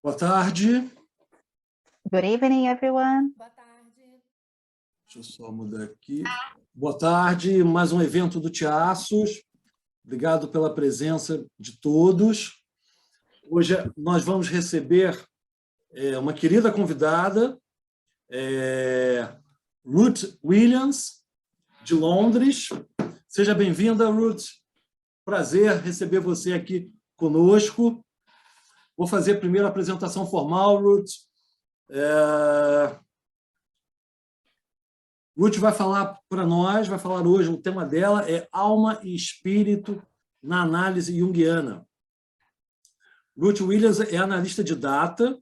Boa tarde. Good evening, everyone. Boa tarde. Deixa eu só mudar aqui. Boa tarde, mais um evento do Tiaços. Obrigado pela presença de todos. Hoje nós vamos receber uma querida convidada, Ruth Williams, de Londres. Seja bem-vinda, Ruth. Prazer receber você aqui conosco. Vou fazer primeiro a apresentação formal, Ruth. Ruth vai falar para nós, vai falar hoje, o tema dela é Alma e Espírito na Análise Junguiana. Ruth Williams é analista de data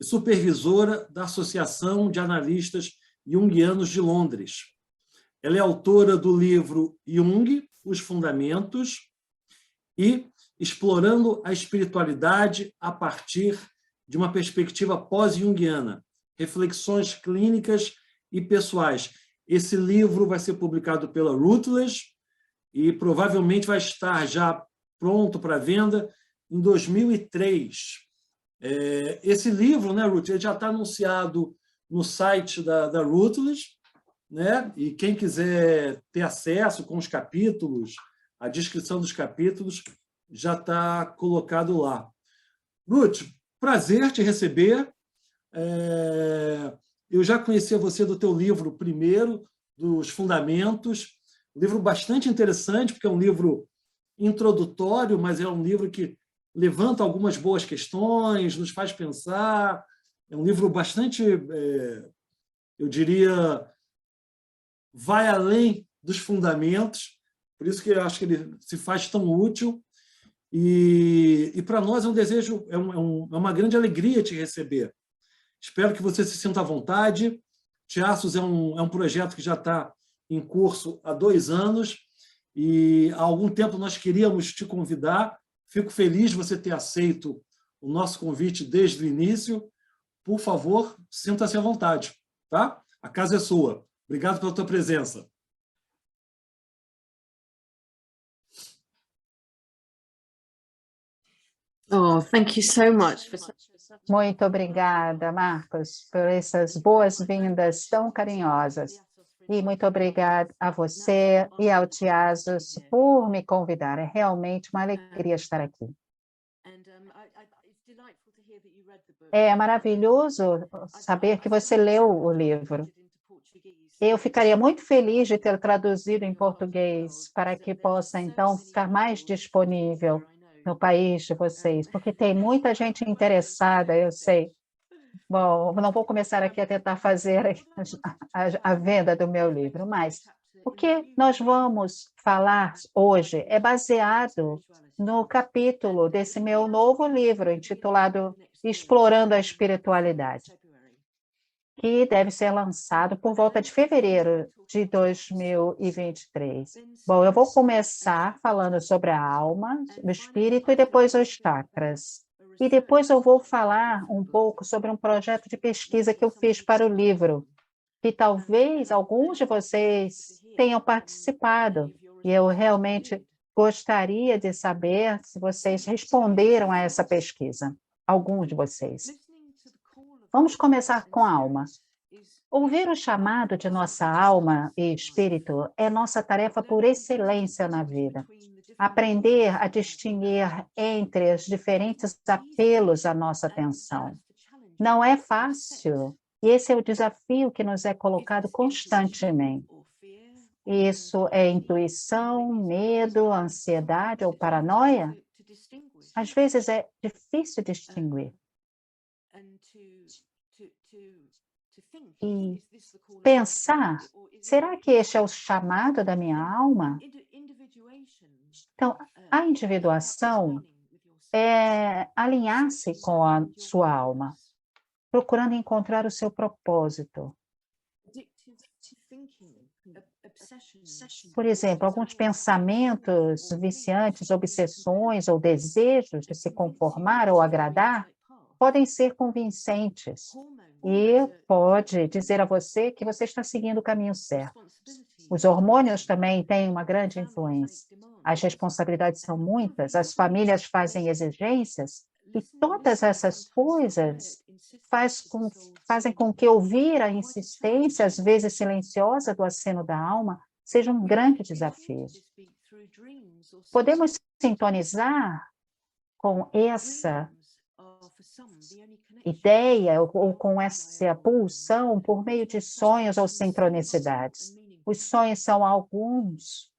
e supervisora da Associação de Analistas Junguianos de Londres. Ela é autora do livro Jung, Os Fundamentos e Explorando a Espiritualidade a partir de uma perspectiva pós-junguiana, reflexões clínicas e pessoais. Esse livro vai ser publicado pela Routledge e provavelmente vai estar já pronto para venda em 2003. Esse livro, né, Ruth, ele já está anunciado no site da Routledge, né? E quem quiser ter acesso com os capítulos, a descrição dos capítulos já está colocado lá. Ruth, prazer te receber. Eu já conhecia você do teu livro primeiro, dos Fundamentos, um livro bastante interessante, porque é um livro introdutório, mas é um livro que levanta algumas boas questões, nos faz pensar. É um livro bastante, eu diria, vai além dos fundamentos, por isso que eu acho que ele se faz tão útil. E para nós é um desejo, é uma grande alegria te receber. Espero que você se sinta à vontade. Tiaços é um projeto que já está em curso há 2 anos e há algum tempo nós queríamos te convidar. Fico feliz de você ter aceito o nosso convite desde o início. Por favor, sinta-se à vontade, tá? A casa é sua. Obrigado pela tua presença. Oh, thank you so much for Muito obrigada, Marcos, por essas boas-vindas tão carinhosas. E muito obrigada a você e ao Tiaços por me convidar. É realmente uma alegria estar aqui. É maravilhoso saber que você leu o livro. Eu ficaria muito feliz de ter traduzido em português para que possa, então, ficar mais disponível no país de vocês, porque tem muita gente interessada, eu sei. Bom, não vou começar aqui a tentar fazer a venda do meu livro, mas o que nós vamos falar hoje é baseado no capítulo desse meu novo livro, intitulado Explorando a Espiritualidade, que deve ser lançado por volta de fevereiro de 2023. Bom, eu vou começar falando sobre a alma, o espírito e depois os chakras. E depois eu vou falar um pouco sobre um projeto de pesquisa que eu fiz para o livro, que talvez alguns de vocês tenham participado. E eu realmente gostaria de saber se vocês responderam a essa pesquisa, alguns de vocês. Vamos começar com a alma. Ouvir o chamado de nossa alma e espírito é nossa tarefa por excelência na vida. Aprender a distinguir entre os diferentes apelos à nossa atenção. Não é fácil, e esse é o desafio que nos é colocado constantemente. Isso é intuição, medo, ansiedade ou paranoia? Às vezes é difícil distinguir. E pensar, será que este é o chamado da minha alma? Então, a individuação é alinhar-se com a sua alma, procurando encontrar o seu propósito. Por exemplo, alguns pensamentos viciantes, obsessões ou desejos de se conformar ou agradar podem ser convincentes e pode dizer a você que você está seguindo o caminho certo. Os hormônios também têm uma grande influência. As responsabilidades são muitas, as famílias fazem exigências E todas essas coisas fazem com que ouvir a insistência, às vezes silenciosa, do aceno da alma seja um grande desafio. Podemos sintonizar com essa ideia ou com essa pulsão por meio de sonhos ou sincronicidades. Os sonhos são alguns,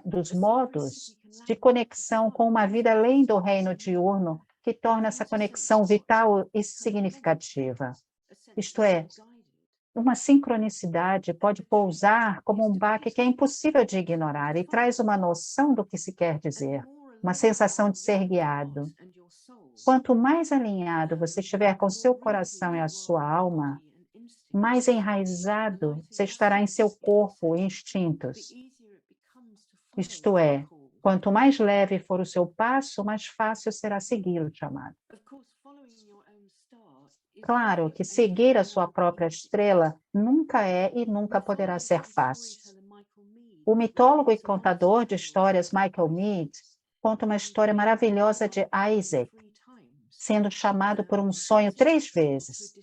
dos modos de conexão com uma vida além do reino diurno, que torna essa conexão vital e significativa. Isto é, uma sincronicidade pode pousar como um baque que é impossível de ignorar e traz uma noção do que se quer dizer, uma sensação de ser guiado. Quanto mais alinhado você estiver com seu coração e a sua alma, mais enraizado você estará em seu corpo e instintos. Isto é, quanto mais leve for o seu passo, mais fácil será segui-lo, chamado. Claro que seguir a sua própria estrela nunca é e nunca poderá ser fácil. O mitólogo e contador de histórias Michael Meade conta uma história maravilhosa de Isaac, sendo chamado por um sonho 3 vezes.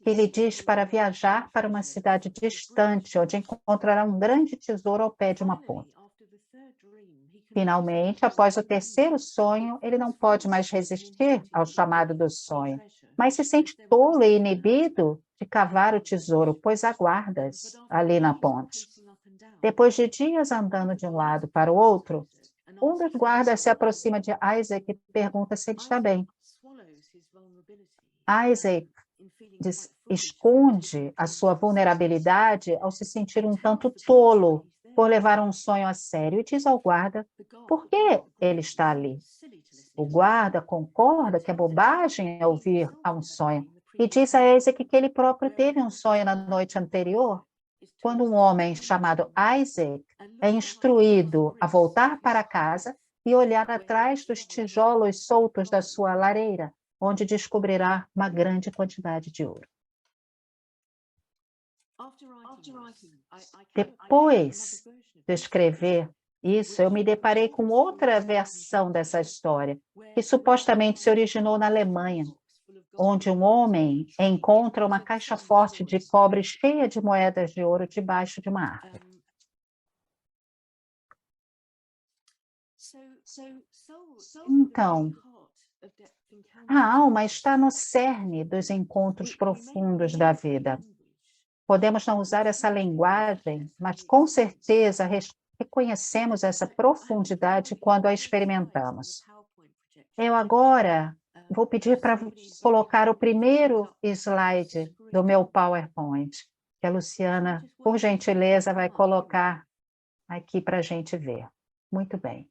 Ele diz para viajar para uma cidade distante, onde encontrará um grande tesouro ao pé de uma ponte. Finalmente, após o 3º sonho, ele não pode mais resistir ao chamado do sonho, mas se sente tolo e inibido de cavar o tesouro, pois há guardas ali na ponte. Depois de dias andando de um lado para o outro, um dos guardas se aproxima de Isaac e pergunta se ele está bem. Isaac esconde a sua vulnerabilidade ao se sentir um tanto tolo por levar um sonho a sério e diz ao guarda por que ele está ali. O guarda concorda que é bobagem ouvir a um sonho e diz a Isaac que ele próprio teve um sonho na noite anterior, quando um homem chamado Isaac é instruído a voltar para casa e olhar atrás dos tijolos soltos da sua lareira, onde descobrirá uma grande quantidade de ouro. Depois de escrever isso, eu me deparei com outra versão dessa história, que supostamente se originou na Alemanha, onde um homem encontra uma caixa forte de cobre cheia de moedas de ouro debaixo de uma árvore. Então, a alma está no cerne dos encontros profundos da vida. Podemos não usar essa linguagem, mas com certeza reconhecemos essa profundidade quando a experimentamos. Eu agora vou pedir para colocar o primeiro slide do meu PowerPoint, que a Luciana, por gentileza, vai colocar aqui para a gente ver. Muito bem.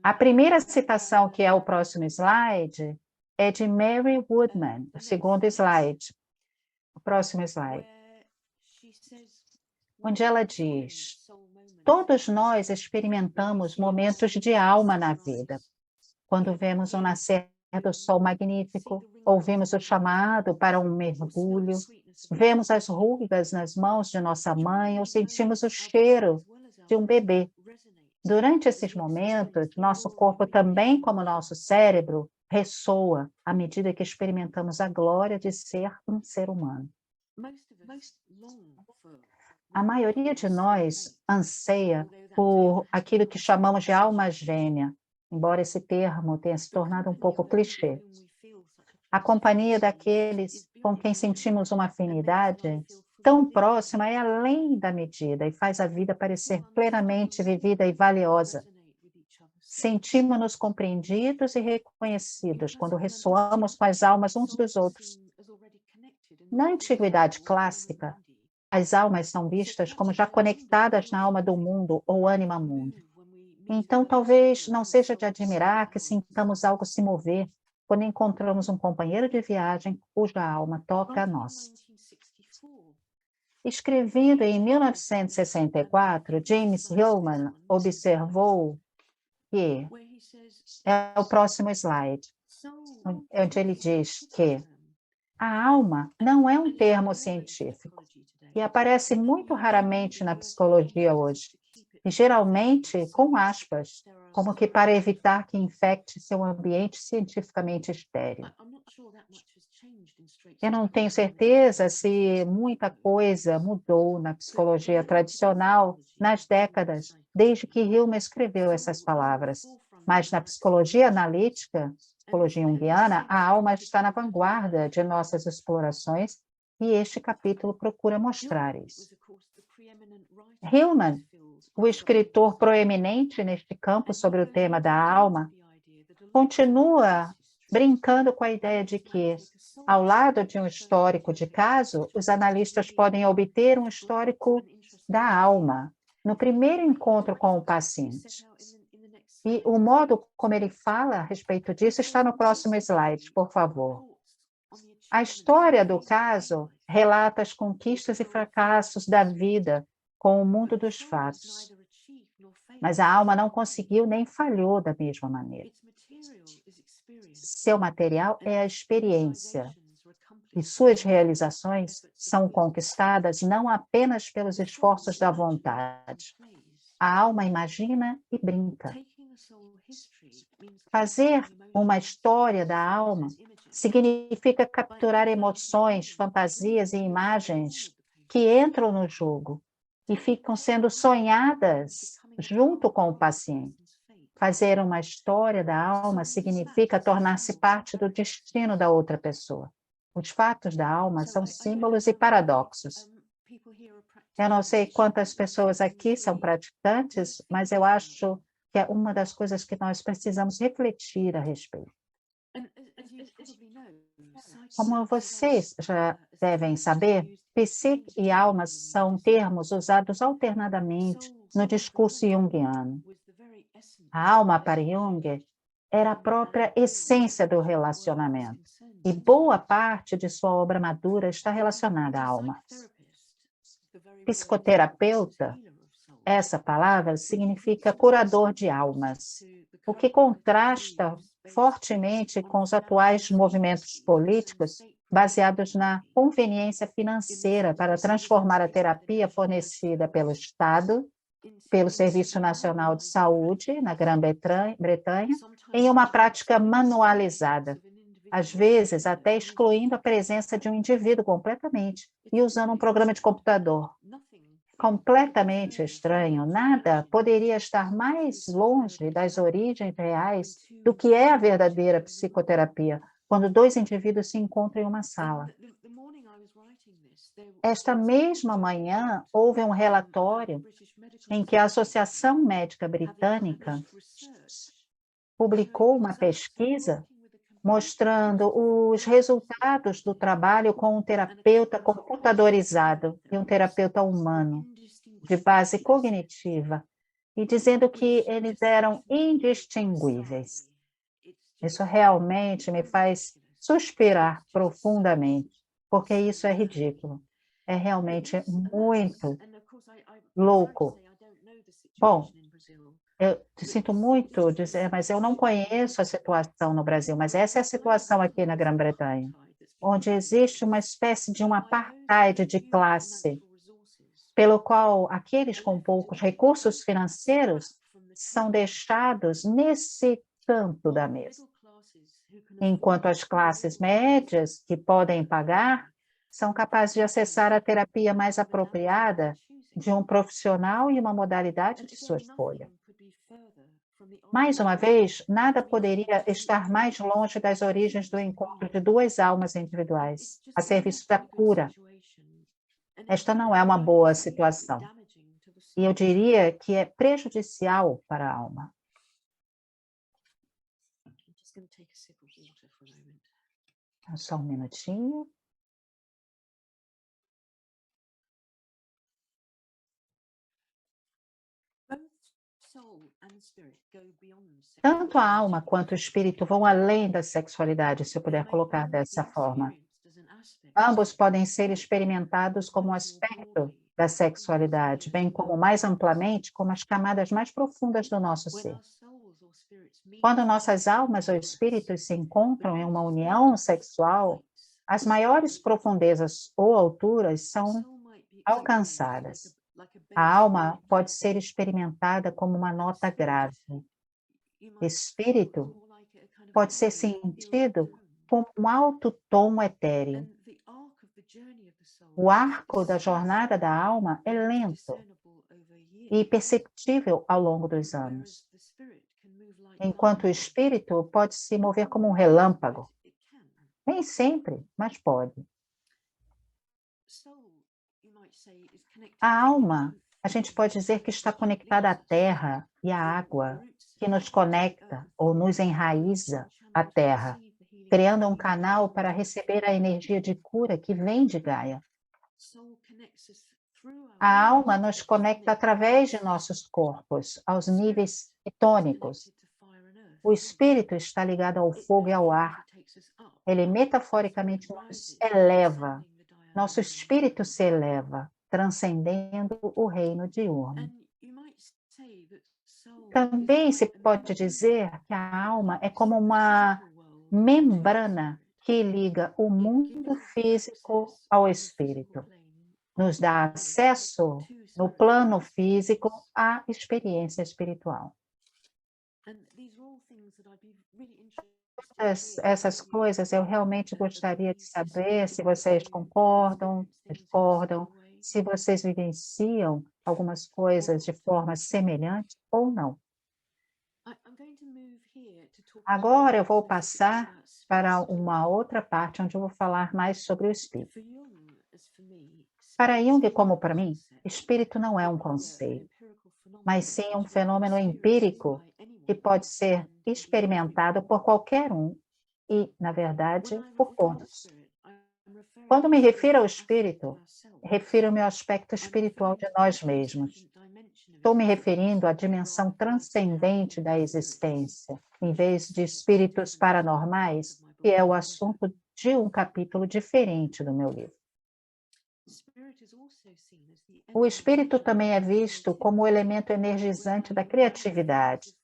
A primeira citação, que é o próximo slide, é de Mary Woodman, o segundo slide. O próximo slide. Onde ela diz: todos nós experimentamos momentos de alma na vida. Quando vemos o nascer do sol magnífico, ouvimos o chamado para um mergulho, vemos as rugas nas mãos de nossa mãe ou sentimos o cheiro de um bebê. Durante esses momentos, nosso corpo também, como nosso cérebro, ressoa à medida que experimentamos a glória de ser um ser humano. A maioria de nós anseia por aquilo que chamamos de alma gêmea, embora esse termo tenha se tornado um pouco clichê. A companhia daqueles com quem sentimos uma afinidade tão próxima é além da medida e faz a vida parecer plenamente vivida e valiosa. Sentimos-nos compreendidos e reconhecidos quando ressoamos com as almas uns dos outros. Na antiguidade clássica, as almas são vistas como já conectadas na alma do mundo ou ânima mundo. Então, talvez não seja de admirar que sintamos algo se mover quando encontramos um companheiro de viagem cuja alma toca a nossa. Escrevendo em 1964, James Hillman observou que, é o próximo slide, onde ele diz que a alma não é um termo científico e aparece muito raramente na psicologia hoje. e geralmente com aspas, como que para evitar que infecte seu ambiente cientificamente estéril. Eu não tenho certeza se muita coisa mudou na psicologia tradicional nas décadas, desde que Hillman escreveu essas palavras. Mas na psicologia analítica, psicologia junguiana, a alma está na vanguarda de nossas explorações e este capítulo procura mostrar isso. Hillman, o escritor proeminente neste campo sobre o tema da alma, continua brincando com a ideia de que, ao lado de um histórico de caso, os analistas podem obter um histórico da alma no primeiro encontro com o paciente. E o modo como ele fala a respeito disso está no próximo slide, por favor. A história do caso relata as conquistas e fracassos da vida com o mundo dos fatos. Mas a alma não conseguiu nem falhou da mesma maneira. Seu material é a experiência, e suas realizações são conquistadas não apenas pelos esforços da vontade. A alma imagina e brinca. Fazer uma história da alma significa capturar emoções, fantasias e imagens que entram no jogo e ficam sendo sonhadas junto com o paciente. Fazer uma história da alma significa tornar-se parte do destino da outra pessoa. Os fatos da alma são símbolos e paradoxos. Eu não sei quantas pessoas aqui são praticantes, mas eu acho que é uma das coisas que nós precisamos refletir a respeito. Como vocês já devem saber, psique e alma são termos usados alternadamente no discurso junguiano. A alma para Jung era a própria essência do relacionamento, e boa parte de sua obra madura está relacionada à alma. Psicoterapeuta, essa palavra significa curador de almas, o que contrasta fortemente com os atuais movimentos políticos baseados na conveniência financeira para transformar a terapia fornecida pelo Estado, pelo Serviço Nacional de Saúde, na Grã-Bretanha, em uma prática manualizada, às vezes até excluindo a presença de um indivíduo completamente e usando um programa de computador. Completamente estranho, nada poderia estar mais longe das origens reais do que é a verdadeira psicoterapia, quando dois indivíduos se encontram em uma sala. Esta mesma manhã, houve um relatório em que a Associação Médica Britânica publicou uma pesquisa mostrando os resultados do trabalho com um terapeuta computadorizado e um terapeuta humano, de base cognitiva, e dizendo que eles eram indistinguíveis. Isso realmente me faz suspirar profundamente, porque isso é ridículo. É realmente muito louco. Bom, eu sinto muito dizer, mas eu não conheço a situação no Brasil, mas essa é a situação aqui na Grã-Bretanha, onde existe uma espécie de um apartheid de classe, pelo qual aqueles com poucos recursos financeiros são deixados nesse canto da mesa, enquanto as classes médias, que podem pagar, são capazes de acessar a terapia mais apropriada de um profissional e uma modalidade de sua escolha. Mais uma vez, nada poderia estar mais longe das origens do encontro de duas almas individuais, a serviço da cura. Esta não é uma boa situação. E eu diria que é prejudicial para a alma. Só um minutinho. Tanto a alma quanto o espírito vão além da sexualidade, se eu puder colocar dessa forma. Ambos podem ser experimentados como um aspecto da sexualidade, bem como mais amplamente como as camadas mais profundas do nosso ser. Quando nossas almas ou espíritos se encontram em uma união sexual, as maiores profundezas ou alturas são alcançadas. A alma pode ser experimentada como uma nota grave. Espírito pode ser sentido como um alto tom etéreo. O arco da jornada da alma é lento e perceptível ao longo dos anos, enquanto o espírito pode se mover como um relâmpago. Nem sempre, mas pode. A alma, a gente pode dizer que está conectada à terra e à água, que nos conecta ou nos enraiza à terra, criando um canal para receber a energia de cura que vem de Gaia. A alma nos conecta através de nossos corpos, aos níveis tônicos. O espírito está ligado ao fogo e ao ar. Ele metaforicamente nos eleva. Nosso espírito se eleva, transcendendo o reino diurno. Também se pode dizer que a alma é como uma membrana que liga o mundo físico ao espírito. Nos dá acesso, no plano físico, à experiência espiritual. Essas coisas eu realmente gostaria de saber se vocês concordam, discordam, se vocês vivenciam algumas coisas de forma semelhante ou não. Agora eu vou passar para uma outra parte onde eu vou falar mais sobre o espírito. Para Jung, como para mim, espírito não é um conceito, mas sim um fenômeno empírico que pode ser experimentado por qualquer um e, na verdade, por todos. Quando me refiro ao espírito, refiro-me ao aspecto espiritual de nós mesmos. Estou me referindo à dimensão transcendente da existência, em vez de espíritos paranormais, que é o assunto de um capítulo diferente do meu livro. O espírito também é visto como o elemento energizante da criatividade,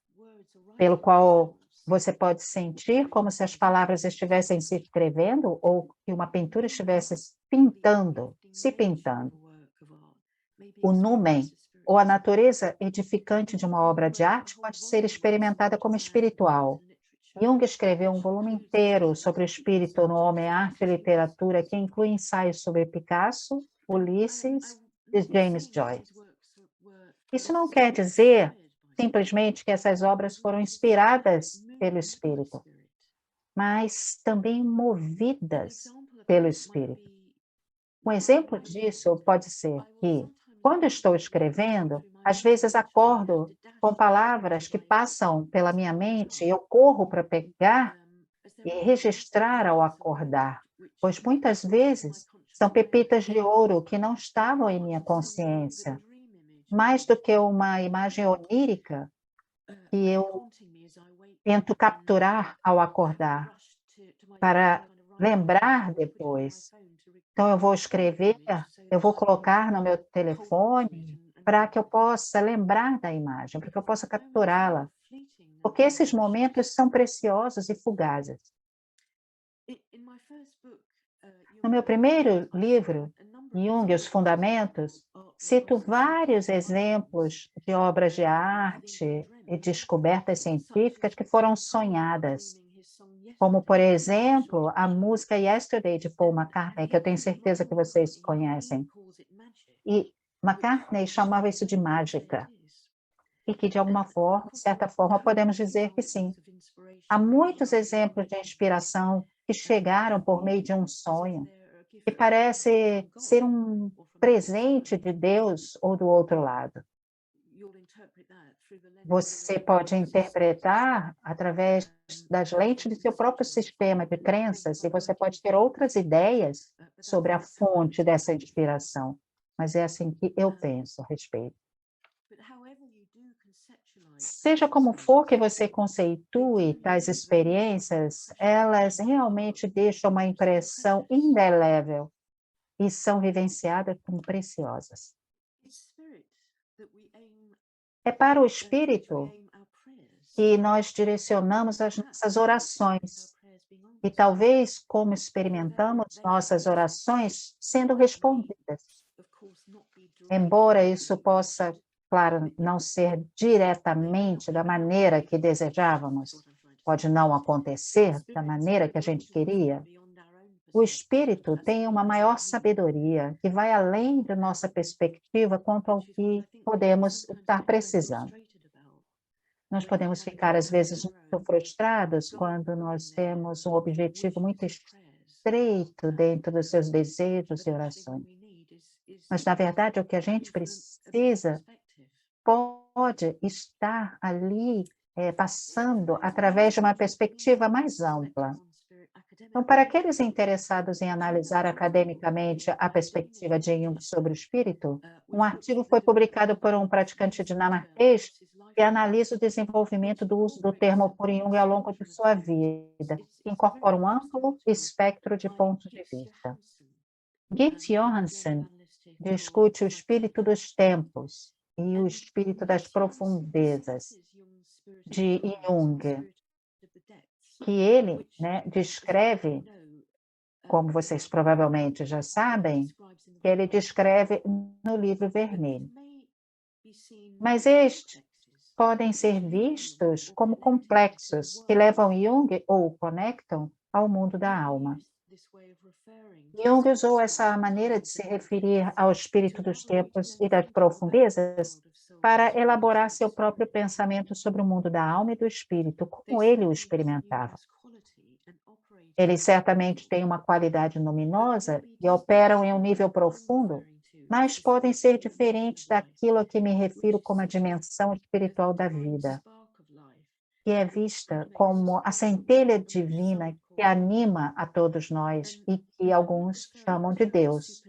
pelo qual você pode sentir como se as palavras estivessem se escrevendo ou que uma pintura estivesse se pintando. O numen, ou a natureza edificante de uma obra de arte, pode ser experimentada como espiritual. Jung escreveu um volume inteiro sobre o espírito no Homem, Arte e Literatura, que inclui ensaios sobre Picasso, Ulisses e James Joyce. Isso não quer dizer simplesmente que essas obras foram inspiradas pelo espírito, mas também movidas pelo espírito. Um exemplo disso pode ser que, quando estou escrevendo, às vezes acordo com palavras que passam pela minha mente e eu corro para pegar e registrar ao acordar, pois muitas vezes são pepitas de ouro que não estavam em minha consciência, mais do que uma imagem onírica que eu tento capturar ao acordar, para lembrar depois. Então, eu vou escrever, eu vou colocar no meu telefone para que eu possa lembrar da imagem, para que eu possa capturá-la. Porque esses momentos são preciosos e fugazes. No meu primeiro livro, Jung e os Fundamentos, cito vários exemplos de obras de arte e descobertas científicas que foram sonhadas, como, por exemplo, a música Yesterday, de Paul McCartney, que eu tenho certeza que vocês conhecem. E McCartney chamava isso de mágica, e que, de alguma forma, de certa forma, podemos dizer que sim. Há muitos exemplos de inspiração que chegaram por meio de um sonho, que parece ser um presente de Deus ou do outro lado. Você pode interpretar através das lentes do seu próprio sistema de crenças e você pode ter outras ideias sobre a fonte dessa inspiração. Mas é assim que eu penso a respeito. Seja como for que você conceitue tais experiências, elas realmente deixam uma impressão indelével e são vivenciadas como preciosas. É para o espírito que nós direcionamos as nossas orações. E talvez como experimentamos nossas orações sendo respondidas. embora isso possa, claro, não ser diretamente da maneira que desejávamos, pode não acontecer da maneira que a gente queria, o espírito tem uma maior sabedoria que vai além da nossa perspectiva quanto ao que podemos estar precisando. Nós podemos ficar, às vezes, muito frustrados quando nós temos um objetivo muito estreito dentro dos seus desejos e orações. Mas, na verdade, o que a gente precisa pode estar ali passando através de uma perspectiva mais ampla. Então, para aqueles interessados em analisar academicamente a perspectiva de Jung sobre o espírito, um artigo foi publicado por um praticante dinamarquês que analisa o desenvolvimento do uso do termo por Jung ao longo de sua vida, que incorpora um amplo espectro de pontos de vista. Git Johansen discute o espírito dos tempos e o espírito das profundezas de Jung, que ele descreve, como vocês provavelmente já sabem, que ele descreve no livro vermelho. Mas estes podem ser vistos como complexos que levam Jung ou o conectam ao mundo da alma. Jung usou essa maneira de se referir ao espírito dos tempos e das profundezas para elaborar seu próprio pensamento sobre o mundo da alma e do espírito, como ele o experimentava. Eles certamente têm uma qualidade luminosa e operam em um nível profundo, mas podem ser diferentes daquilo a que me refiro como a dimensão espiritual da vida, que é vista como a centelha divina que anima a todos nós e que alguns chamam de Deus.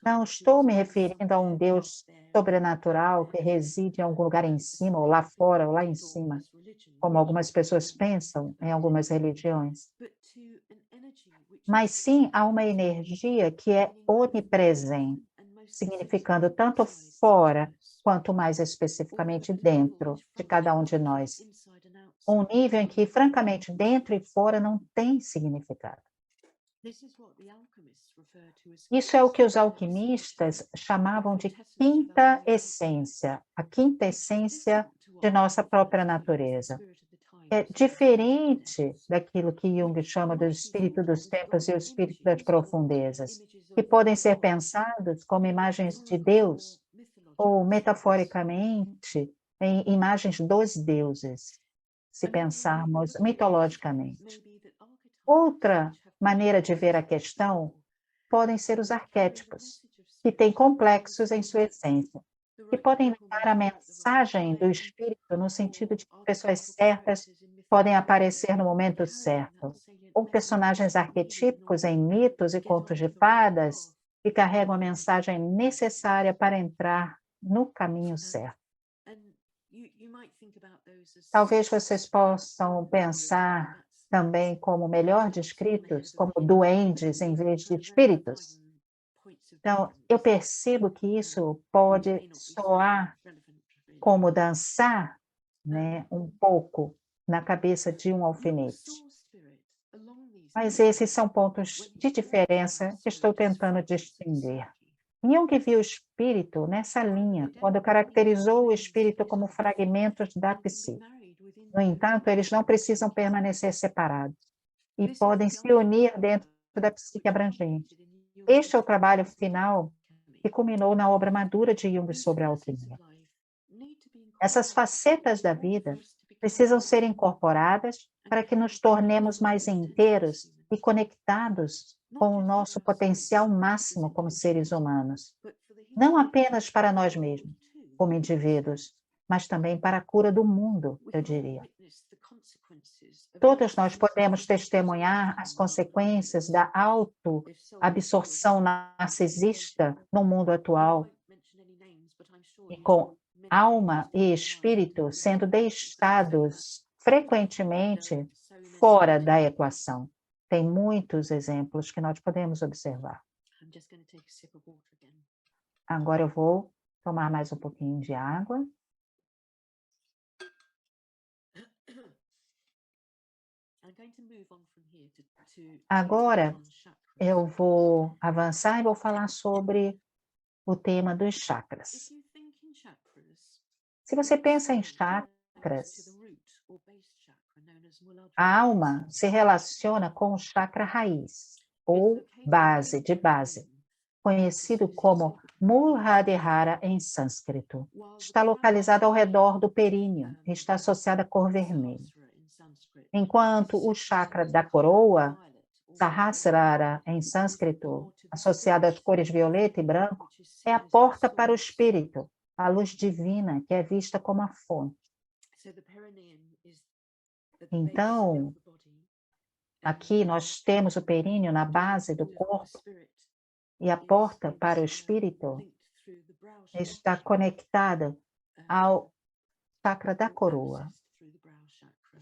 Não estou me referindo a um Deus sobrenatural que reside em algum lugar em cima, ou lá fora, ou lá em cima, como algumas pessoas pensam em algumas religiões. Mas sim a uma energia que é onipresente, significando tanto fora quanto mais especificamente dentro de cada um de nós. Um nível em que, francamente, dentro e fora não tem significado. Isso é o que os alquimistas chamavam de quinta essência, a quinta essência de nossa própria natureza. É diferente daquilo que Jung chama do espírito dos tempos e o espírito das profundezas, que podem ser pensados como imagens de Deus, ou metaforicamente, em imagens dos deuses, se pensarmos mitologicamente. Outra maneira de ver a questão podem ser os arquétipos, que têm complexos em sua essência, que podem dar a mensagem do espírito no sentido de que pessoas certas podem aparecer no momento certo, ou personagens arquetípicos em mitos e contos de fadas que carregam a mensagem necessária para entrar no caminho certo. Talvez vocês possam pensar também como melhor descritos, como duendes em vez de espíritos. Então, eu percebo que isso pode soar como dançar, um pouco na cabeça de um alfinete. Mas esses são pontos de diferença que estou tentando distinguir. Jung viu o espírito nessa linha, quando caracterizou o espírito como fragmentos da psique. No entanto, eles não precisam permanecer separados e podem se unir dentro da psique abrangente. Este é o trabalho final que culminou na obra madura de Jung sobre a alquimia. Essas facetas da vida precisam ser incorporadas para que nos tornemos mais inteiros e conectados com o nosso potencial máximo como seres humanos. Não apenas para nós mesmos, como indivíduos, mas também para a cura do mundo, eu diria. Todos nós podemos testemunhar as consequências da autoabsorção narcisista no mundo atual, e com alma e espírito sendo deixados frequentemente fora da equação. Tem muitos exemplos que nós podemos observar. Agora eu vou tomar mais um pouquinho de água. Agora eu vou avançar e vou falar sobre o tema dos chakras. Se você pensa em chakras, a alma se relaciona com o chakra raiz, ou base, de base, conhecido como Muladhara em sânscrito. Está localizado ao redor do períneo e está associado à cor vermelha. Enquanto o chakra da coroa, Sahasrara em sânscrito, associado às cores violeta e branco, é a porta para o espírito, a luz divina, que é vista como a fonte. Então, aqui nós temos o períneo na base do corpo e a porta para o espírito está conectada ao chakra da coroa.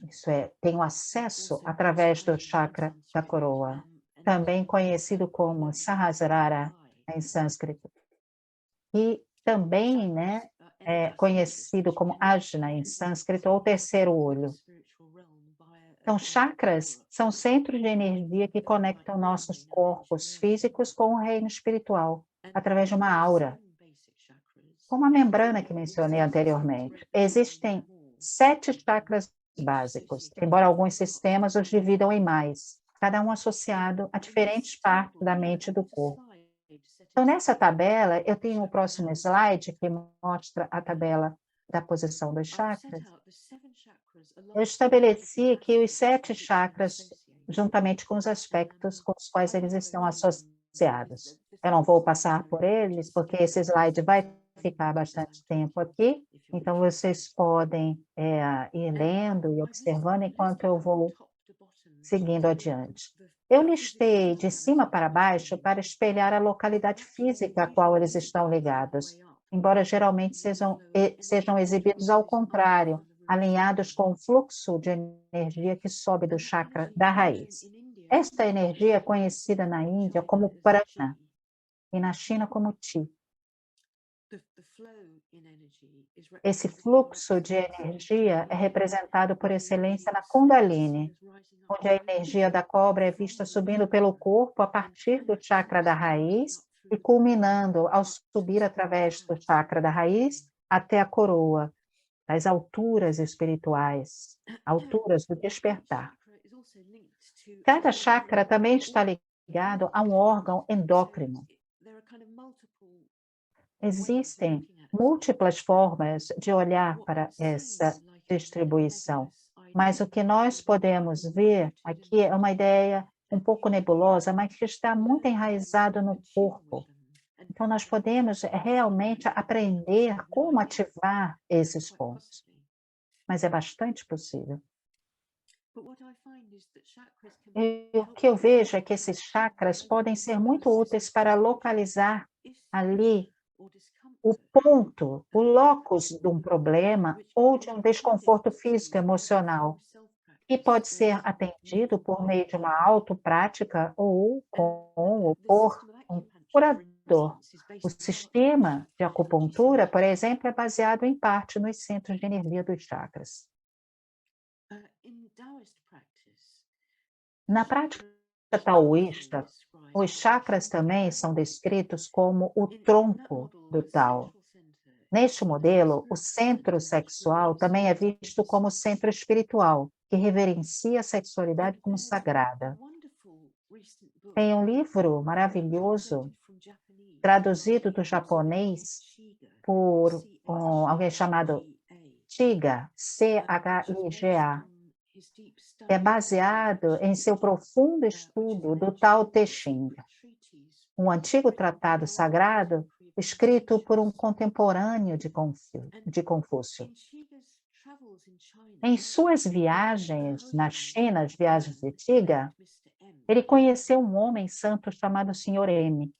Isso é, tem o acesso através do chakra da coroa, também conhecido como Sahasrara em sânscrito. E também, é conhecido como Ajna em sânscrito, ou terceiro olho. Então, chakras são centros de energia que conectam nossos corpos físicos com o reino espiritual, através de uma aura. Como a membrana que mencionei anteriormente, existem 7 chakras básicos, embora alguns sistemas os dividam em mais, cada um associado a diferentes partes da mente e do corpo. Então, nessa tabela, eu tenho o próximo slide que mostra a tabela da posição dos chakras. Eu estabeleci que os 7 chakras, juntamente com os aspectos com os quais eles estão associados. Eu não vou passar por eles, porque esse slide vai ficar bastante tempo aqui, então vocês podem ir lendo e observando enquanto eu vou seguindo adiante. Eu listei de cima para baixo para espelhar a localidade física a qual eles estão ligados, embora geralmente sejam exibidos ao contrário, alinhados com o fluxo de energia que sobe do chakra da raiz. Esta energia é conhecida na Índia como prana e na China como Chi. Esse fluxo de energia é representado por excelência na Kundalini, onde a energia da cobra é vista subindo pelo corpo a partir do chakra da raiz e culminando ao subir através do chakra da raiz até a coroa, as alturas espirituais, alturas do despertar. Cada chakra também está ligado a um órgão endócrino. Existem múltiplas formas de olhar para essa distribuição, mas o que nós podemos ver aqui é uma ideia um pouco nebulosa, mas que está muito enraizado no corpo. Então, nós podemos realmente aprender como ativar esses pontos, mas é bastante possível. E o que eu vejo é que esses chakras podem ser muito úteis para localizar ali o ponto, o locus de um problema ou de um desconforto físico emocional, que pode ser atendido por meio de uma autoprática ou por um curador. O sistema de acupuntura, por exemplo, é baseado em parte nos centros de energia dos chakras. Na prática taoísta, os chakras também são descritos como o tronco do Tao. Neste modelo, o centro sexual também é visto como centro espiritual, que reverencia a sexualidade como sagrada. Tem um livro maravilhoso, traduzido do japonês por alguém chamado Chiga, Chiga, que é baseado em seu profundo estudo do Tao Te Ching, um antigo tratado sagrado escrito por um contemporâneo de Confúcio. Em suas viagens na China, as viagens de Chiga, ele conheceu um homem santo chamado Sr. M.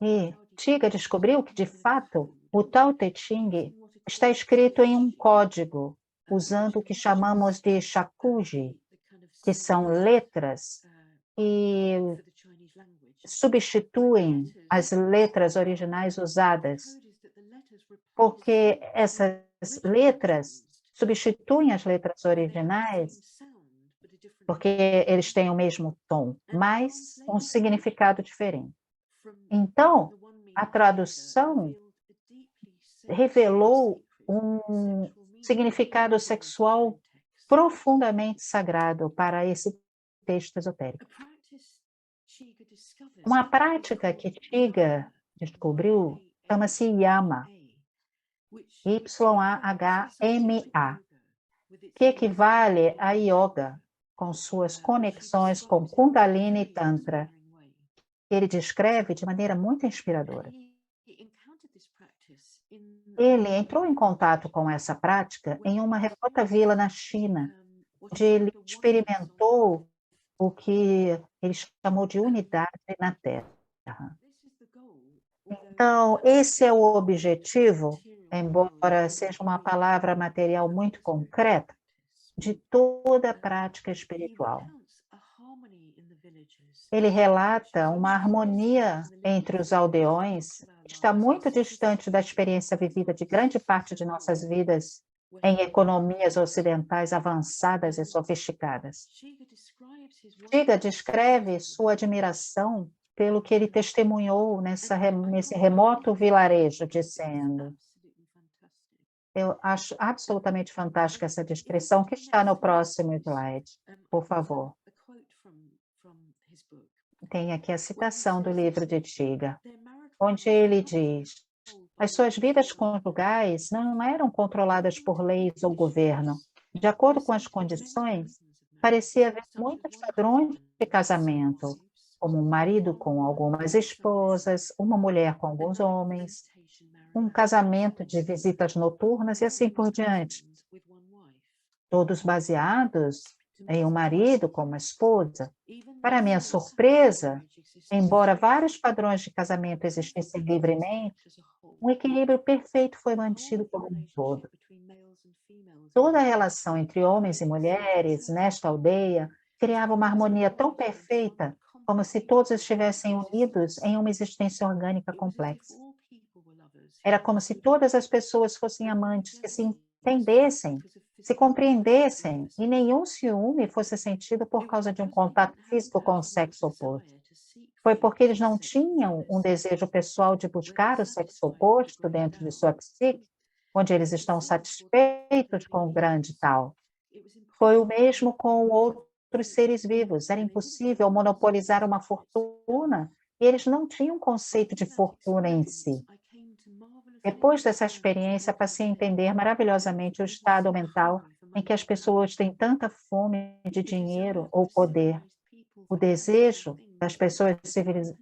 E Chiga descobriu que, de fato, o Tao Te Ching está escrito em um código, usando o que chamamos de shakuji, que são letras que substituem as letras originais usadas, porque essas letras substituem as letras originais porque eles têm o mesmo tom, mas um significado diferente. Então, a tradução revelou um significado sexual profundamente sagrado para esse texto esotérico. Uma prática que Shiga descobriu chama-se Yama, Y-A-H-M-A, que equivale a yoga, com suas conexões com Kundalini e Tantra. Ele descreve de maneira muito inspiradora. Ele entrou em contato com essa prática em uma remota vila na China, onde ele experimentou o que ele chamou de unidade na Terra. Então, esse é o objetivo, embora seja uma palavra material muito concreta, de toda a prática espiritual. Ele relata uma harmonia entre os aldeões, que está muito distante da experiência vivida de grande parte de nossas vidas em economias ocidentais avançadas e sofisticadas. Shiga descreve sua admiração pelo que ele testemunhou nesse remoto vilarejo, dizendo: eu acho absolutamente fantástica essa descrição, que está no próximo slide, por favor. Tem aqui a citação do livro de Shiga, onde ele diz: as suas vidas conjugais não eram controladas por leis ou governo. De acordo com as condições, parecia haver muitos padrões de casamento, como um marido com algumas esposas, uma mulher com alguns homens, um casamento de visitas noturnas e assim por diante. Todos baseados em um marido com uma esposa. Para minha surpresa, embora vários padrões de casamento existissem livremente, um equilíbrio perfeito foi mantido como um todo. Toda a relação entre homens e mulheres nesta aldeia criava uma harmonia tão perfeita, como se todos estivessem unidos em uma existência orgânica complexa. Era como se todas as pessoas fossem amantes, que se entendessem, se compreendessem, e nenhum ciúme fosse sentido por causa de um contato físico com o sexo oposto. Foi porque eles não tinham um desejo pessoal de buscar o sexo oposto dentro de sua psique, onde eles estão satisfeitos com o grande tal. Foi o mesmo com outros seres vivos. Era impossível monopolizar uma fortuna, e eles não tinham conceito de fortuna em si. Depois dessa experiência, passei a entender maravilhosamente o estado mental em que as pessoas têm tanta fome de dinheiro ou poder. O desejo das pessoas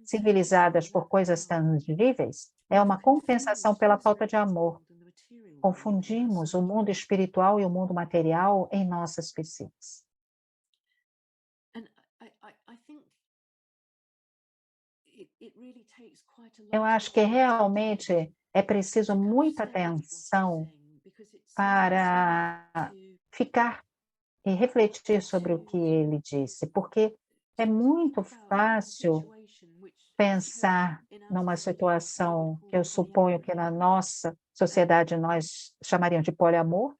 civilizadas por coisas tangíveis é uma compensação pela falta de amor. Confundimos o mundo espiritual e o mundo material em nossas psiques. Eu acho que realmente é preciso muita atenção para ficar e refletir sobre o que ele disse, porque é muito fácil pensar numa situação que eu suponho que na nossa sociedade nós chamaríamos de poliamor,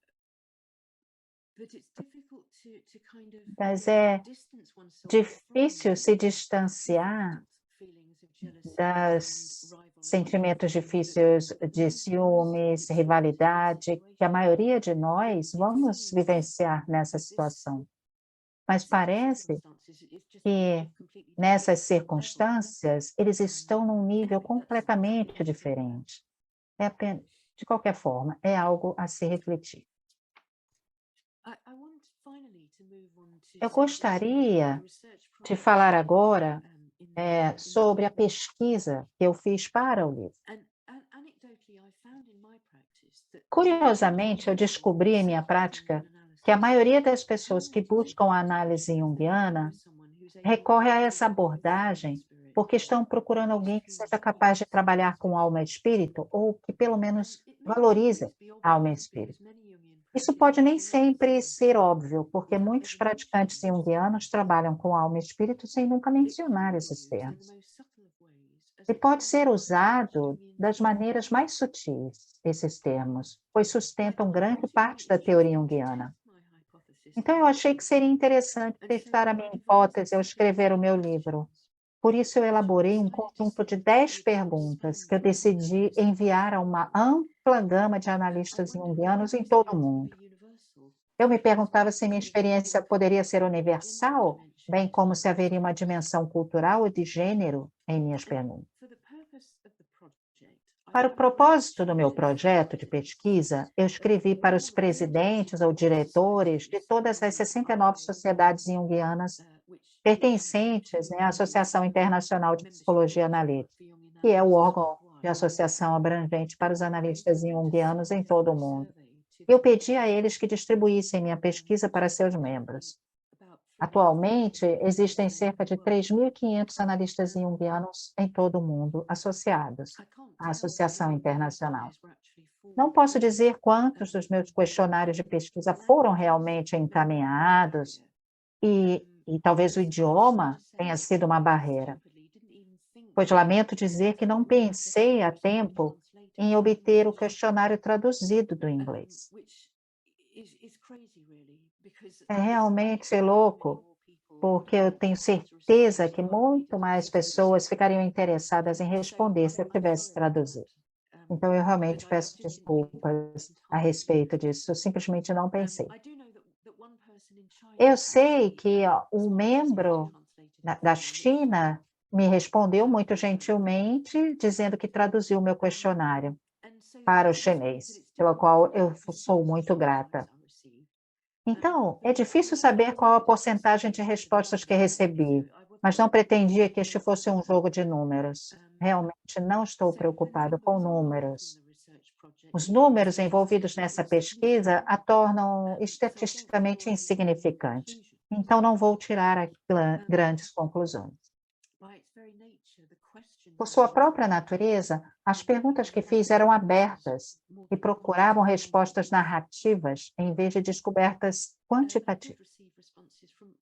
mas é difícil se distanciar dos sentimentos difíceis de ciúmes, rivalidade, que a maioria de nós vamos vivenciar nessa situação. Mas parece que nessas circunstâncias eles estão num nível completamente diferente. De qualquer forma, é algo a se refletir. Eu gostaria de falar agora sobre a pesquisa que eu fiz para o livro. Curiosamente, eu descobri em minha prática que a maioria das pessoas que buscam a análise junguiana recorre a essa abordagem porque estão procurando alguém que seja capaz de trabalhar com alma e espírito, ou que pelo menos valorize alma e espírito. Isso pode nem sempre ser óbvio, porque muitos praticantes junguianos trabalham com alma e espírito sem nunca mencionar esses termos. E pode ser usado das maneiras mais sutis, esses termos, pois sustentam grande parte da teoria junguiana. Então, eu achei que seria interessante testar a minha hipótese ao escrever o meu livro, Por isso, eu elaborei um conjunto de 10 perguntas que eu decidi enviar a uma ampla gama de analistas junguianos em todo o mundo. Eu me perguntava se minha experiência poderia ser universal, bem como se haveria uma dimensão cultural ou de gênero em minhas perguntas. Para o propósito do meu projeto de pesquisa, eu escrevi para os presidentes ou diretores de todas as 69 sociedades junguianas pertencentes, à Associação Internacional de Psicologia Analítica, que é o órgão de associação abrangente para os analistas junguianos em todo o mundo. Eu pedi a eles que distribuíssem minha pesquisa para seus membros. Atualmente, existem cerca de 3.500 analistas junguianos em todo o mundo associados à Associação Internacional. Não posso dizer quantos dos meus questionários de pesquisa foram realmente encaminhados e talvez o idioma tenha sido uma barreira, pois lamento dizer que não pensei a tempo em obter o questionário traduzido do inglês. É realmente louco, porque eu tenho certeza que muito mais pessoas ficariam interessadas em responder se eu tivesse traduzido. Então, eu realmente peço desculpas a respeito disso, eu simplesmente não pensei. Eu sei que um membro da China me respondeu muito gentilmente, dizendo que traduziu o meu questionário para o chinês, pelo qual eu sou muito grata. Então, é difícil saber qual a porcentagem de respostas que recebi, mas não pretendia que este fosse um jogo de números. Realmente não estou preocupado com números. Os números envolvidos nessa pesquisa a tornam estatisticamente insignificante, então não vou tirar grandes conclusões. Por sua própria natureza, as perguntas que fiz eram abertas e procuravam respostas narrativas em vez de descobertas quantitativas.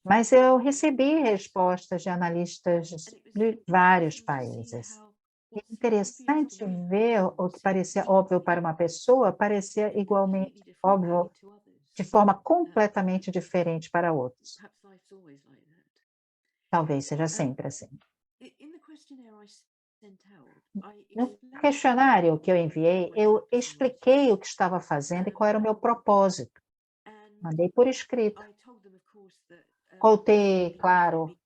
Mas eu recebi respostas de analistas de vários países. É interessante ver o que parecia óbvio para uma pessoa, parecia igualmente óbvio de forma completamente diferente para outros. Talvez seja sempre assim. No questionário que eu enviei, eu expliquei o que estava fazendo e qual era o meu propósito. Mandei por escrito. Contei, claro,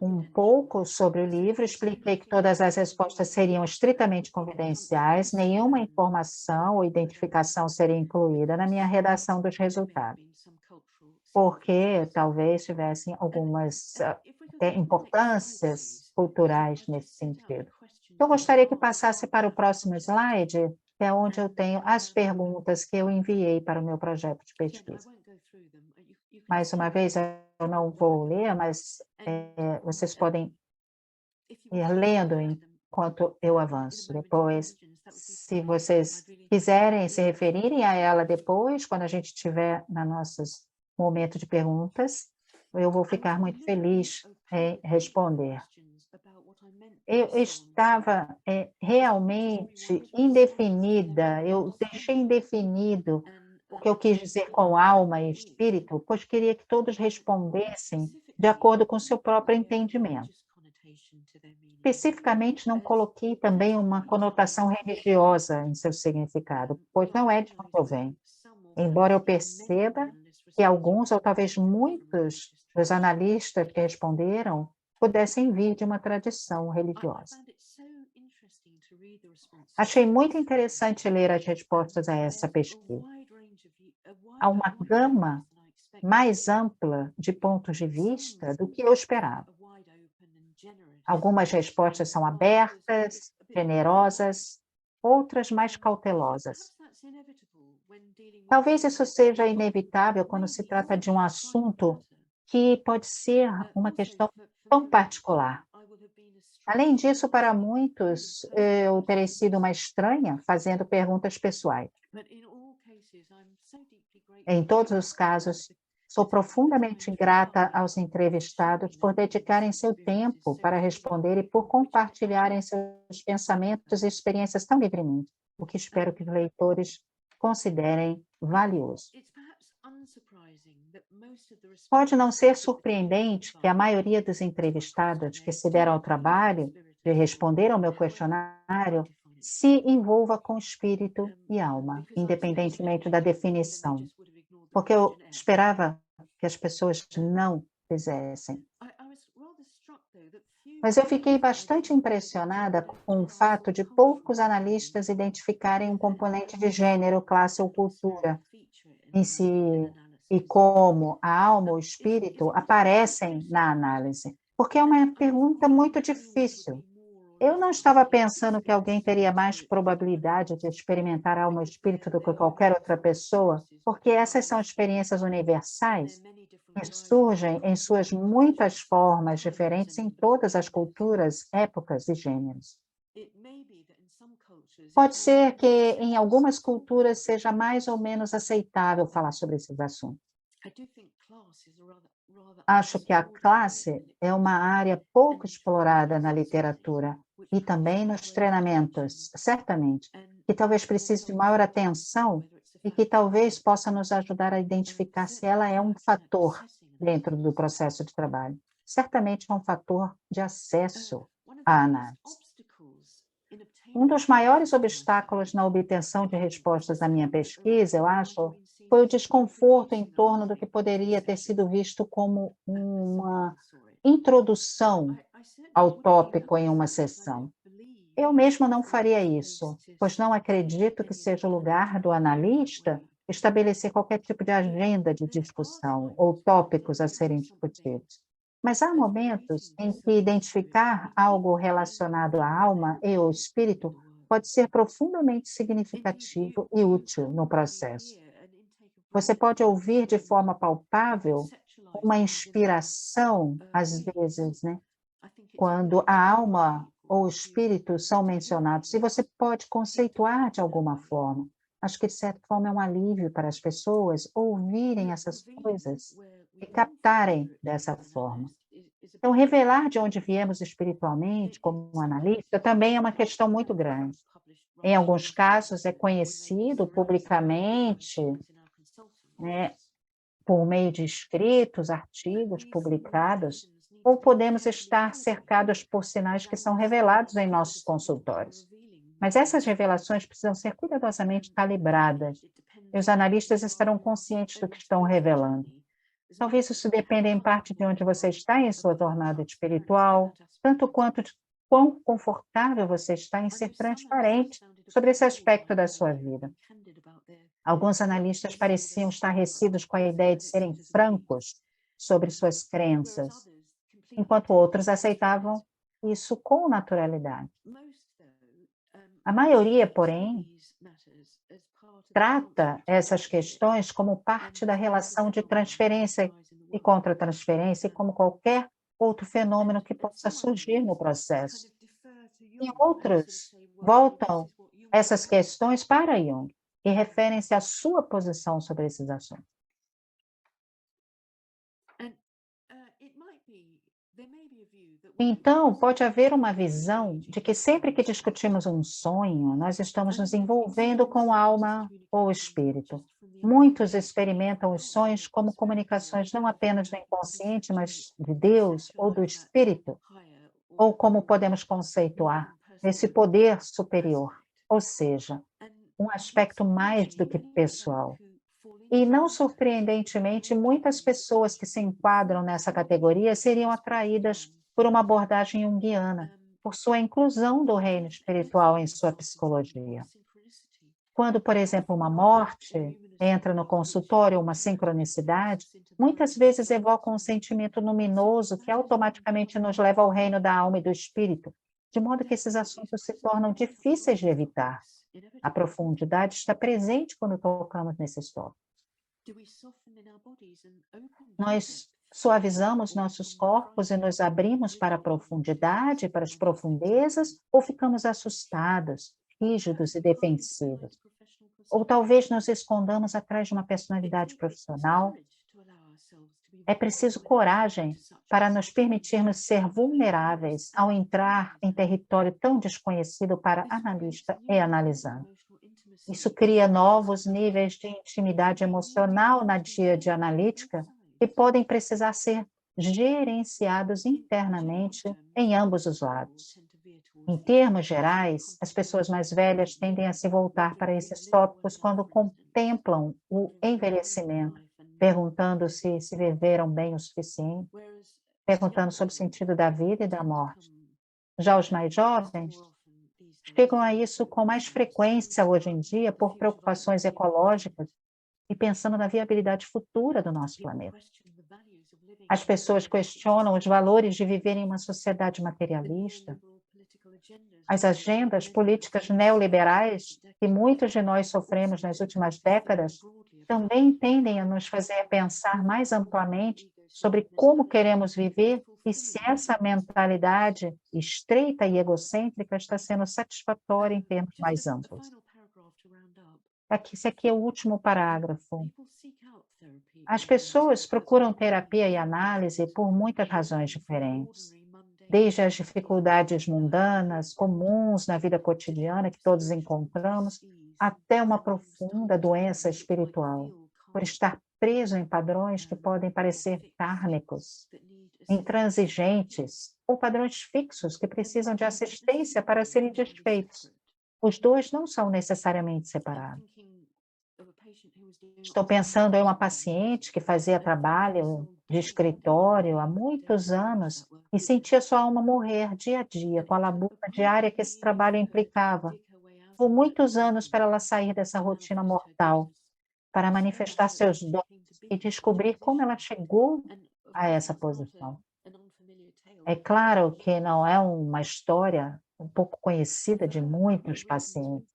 um pouco sobre o livro, expliquei que todas as respostas seriam estritamente confidenciais, nenhuma informação ou identificação seria incluída na minha redação dos resultados, porque talvez tivessem algumas importâncias culturais nesse sentido. Eu gostaria que passasse para o próximo slide, que é onde eu tenho as perguntas que eu enviei para o meu projeto de pesquisa. Mais uma vez, eu não vou ler, mas vocês podem ir lendo enquanto eu avanço. Depois, se vocês quiserem se referirem a ela depois, quando a gente estiver no nosso momento de perguntas, eu vou ficar muito feliz em responder. Eu estava realmente indefinida, eu deixei indefinido o que eu quis dizer com alma e espírito, pois queria que todos respondessem de acordo com seu próprio entendimento. Especificamente, não coloquei também uma conotação religiosa em seu significado, pois não é de onde eu venho. Embora eu perceba que alguns, ou talvez muitos, dos analistas que responderam pudessem vir de uma tradição religiosa. Achei muito interessante ler as respostas a essa pesquisa. Há uma gama mais ampla de pontos de vista do que eu esperava. Algumas respostas são abertas, generosas, outras mais cautelosas. Talvez isso seja inevitável quando se trata de um assunto que pode ser uma questão tão particular. Além disso, para muitos, eu terei sido uma estranha fazendo perguntas pessoais. Em todos os casos, sou profundamente grata aos entrevistados por dedicarem seu tempo para responder e por compartilharem seus pensamentos e experiências tão livremente, o que espero que os leitores considerem valioso. Pode não ser surpreendente que a maioria dos entrevistados que se deram ao trabalho de responder ao meu questionário se envolva com espírito e alma, independentemente da definição, porque eu esperava que as pessoas não fizessem. Mas eu fiquei bastante impressionada com o fato de poucos analistas identificarem um componente de gênero, classe ou cultura em si e como a alma ou o espírito aparecem na análise, porque é uma pergunta muito difícil. Eu não estava pensando que alguém teria mais probabilidade de experimentar alma ou espírito do que qualquer outra pessoa, porque essas são experiências universais que surgem em suas muitas formas diferentes em todas as culturas, épocas e gêneros. Pode ser que em algumas culturas seja mais ou menos aceitável falar sobre esses assuntos. Acho que a classe é uma área pouco explorada na literatura e também nos treinamentos, certamente, que talvez precise de maior atenção e que talvez possa nos ajudar a identificar se ela é um fator dentro do processo de trabalho. Certamente é um fator de acesso à análise. Um dos maiores obstáculos na obtenção de respostas da minha pesquisa, eu acho, foi o desconforto em torno do que poderia ter sido visto como uma introdução ao tópico em uma sessão. Eu mesmo não faria isso, pois não acredito que seja o lugar do analista estabelecer qualquer tipo de agenda de discussão ou tópicos a serem discutidos. Mas há momentos em que identificar algo relacionado à alma e ao espírito pode ser profundamente significativo e útil no processo. Você pode ouvir de forma palpável uma inspiração, às vezes, né? Quando a alma ou o espírito são mencionados, e você pode conceituar de alguma forma. Acho que, de certa forma, é um alívio para as pessoas ouvirem essas coisas e captarem dessa forma. Então, revelar de onde viemos espiritualmente, como um analista, também é uma questão muito grande. Em alguns casos, é conhecido publicamente, né, por meio de escritos, artigos publicados, ou podemos estar cercados por sinais que são revelados em nossos consultórios. Mas essas revelações precisam ser cuidadosamente calibradas, e os analistas estarão conscientes do que estão revelando. Talvez isso dependa em parte de onde você está em sua jornada espiritual, tanto quanto de quão confortável você está em ser transparente sobre esse aspecto da sua vida. Alguns analistas pareciam estarrecidos com a ideia de serem francos sobre suas crenças, enquanto outros aceitavam isso com naturalidade. A maioria, porém, trata essas questões como parte da relação de transferência e contra-transferência e como qualquer outro fenômeno que possa surgir no processo. E outros voltam essas questões para Jung e referem-se à sua posição sobre esses assuntos. Então, pode haver uma visão de que sempre que discutimos um sonho, nós estamos nos envolvendo com a alma ou espírito. Muitos experimentam os sonhos como comunicações não apenas do inconsciente, mas de Deus ou do espírito, ou como podemos conceituar, esse poder superior, ou seja, um aspecto mais do que pessoal. E, não surpreendentemente, muitas pessoas que se enquadram nessa categoria seriam atraídas por uma abordagem junguiana, por sua inclusão do reino espiritual em sua psicologia. Quando, por exemplo, uma morte entra no consultório, uma sincronicidade, muitas vezes evoca um sentimento luminoso que automaticamente nos leva ao reino da alma e do espírito, de modo que esses assuntos se tornam difíceis de evitar. A profundidade está presente quando tocamos nesses tópicos. Nós suavizamos nossos corpos e nos abrimos para a profundidade, para as profundezas, ou ficamos assustados, rígidos e defensivos? Ou talvez nos escondamos atrás de uma personalidade profissional? É preciso coragem para nos permitirmos ser vulneráveis ao entrar em território tão desconhecido para analista e analisante. Isso cria novos níveis de intimidade emocional na dia analítica que podem precisar ser gerenciados internamente em ambos os lados. Em termos gerais, as pessoas mais velhas tendem a se voltar para esses tópicos quando contemplam o envelhecimento, perguntando-se se viveram bem o suficiente, perguntando sobre o sentido da vida e da morte. Já os mais jovens chegam a isso com mais frequência hoje em dia por preocupações ecológicas e pensando na viabilidade futura do nosso planeta. As pessoas questionam os valores de viver em uma sociedade materialista. As agendas políticas neoliberais que muitos de nós sofremos nas últimas décadas também tendem a nos fazer pensar mais amplamente sobre como queremos viver e se essa mentalidade estreita e egocêntrica está sendo satisfatória em termos mais amplos. Esse aqui é o último parágrafo. As pessoas procuram terapia e análise por muitas razões diferentes. Desde as dificuldades mundanas, comuns na vida cotidiana que todos encontramos, até uma profunda doença espiritual, por estar preso em padrões que podem parecer kármicos, intransigentes ou padrões fixos que precisam de assistência para serem desfeitos. Os dois não são necessariamente separados. Estou pensando em uma paciente que fazia trabalho de escritório há muitos anos e sentia sua alma morrer dia a dia com a labuta diária que esse trabalho implicava. Por muitos anos para ela sair dessa rotina mortal, para manifestar seus dons e descobrir como ela chegou a essa posição. É claro que não é uma história um pouco conhecida de muitos pacientes.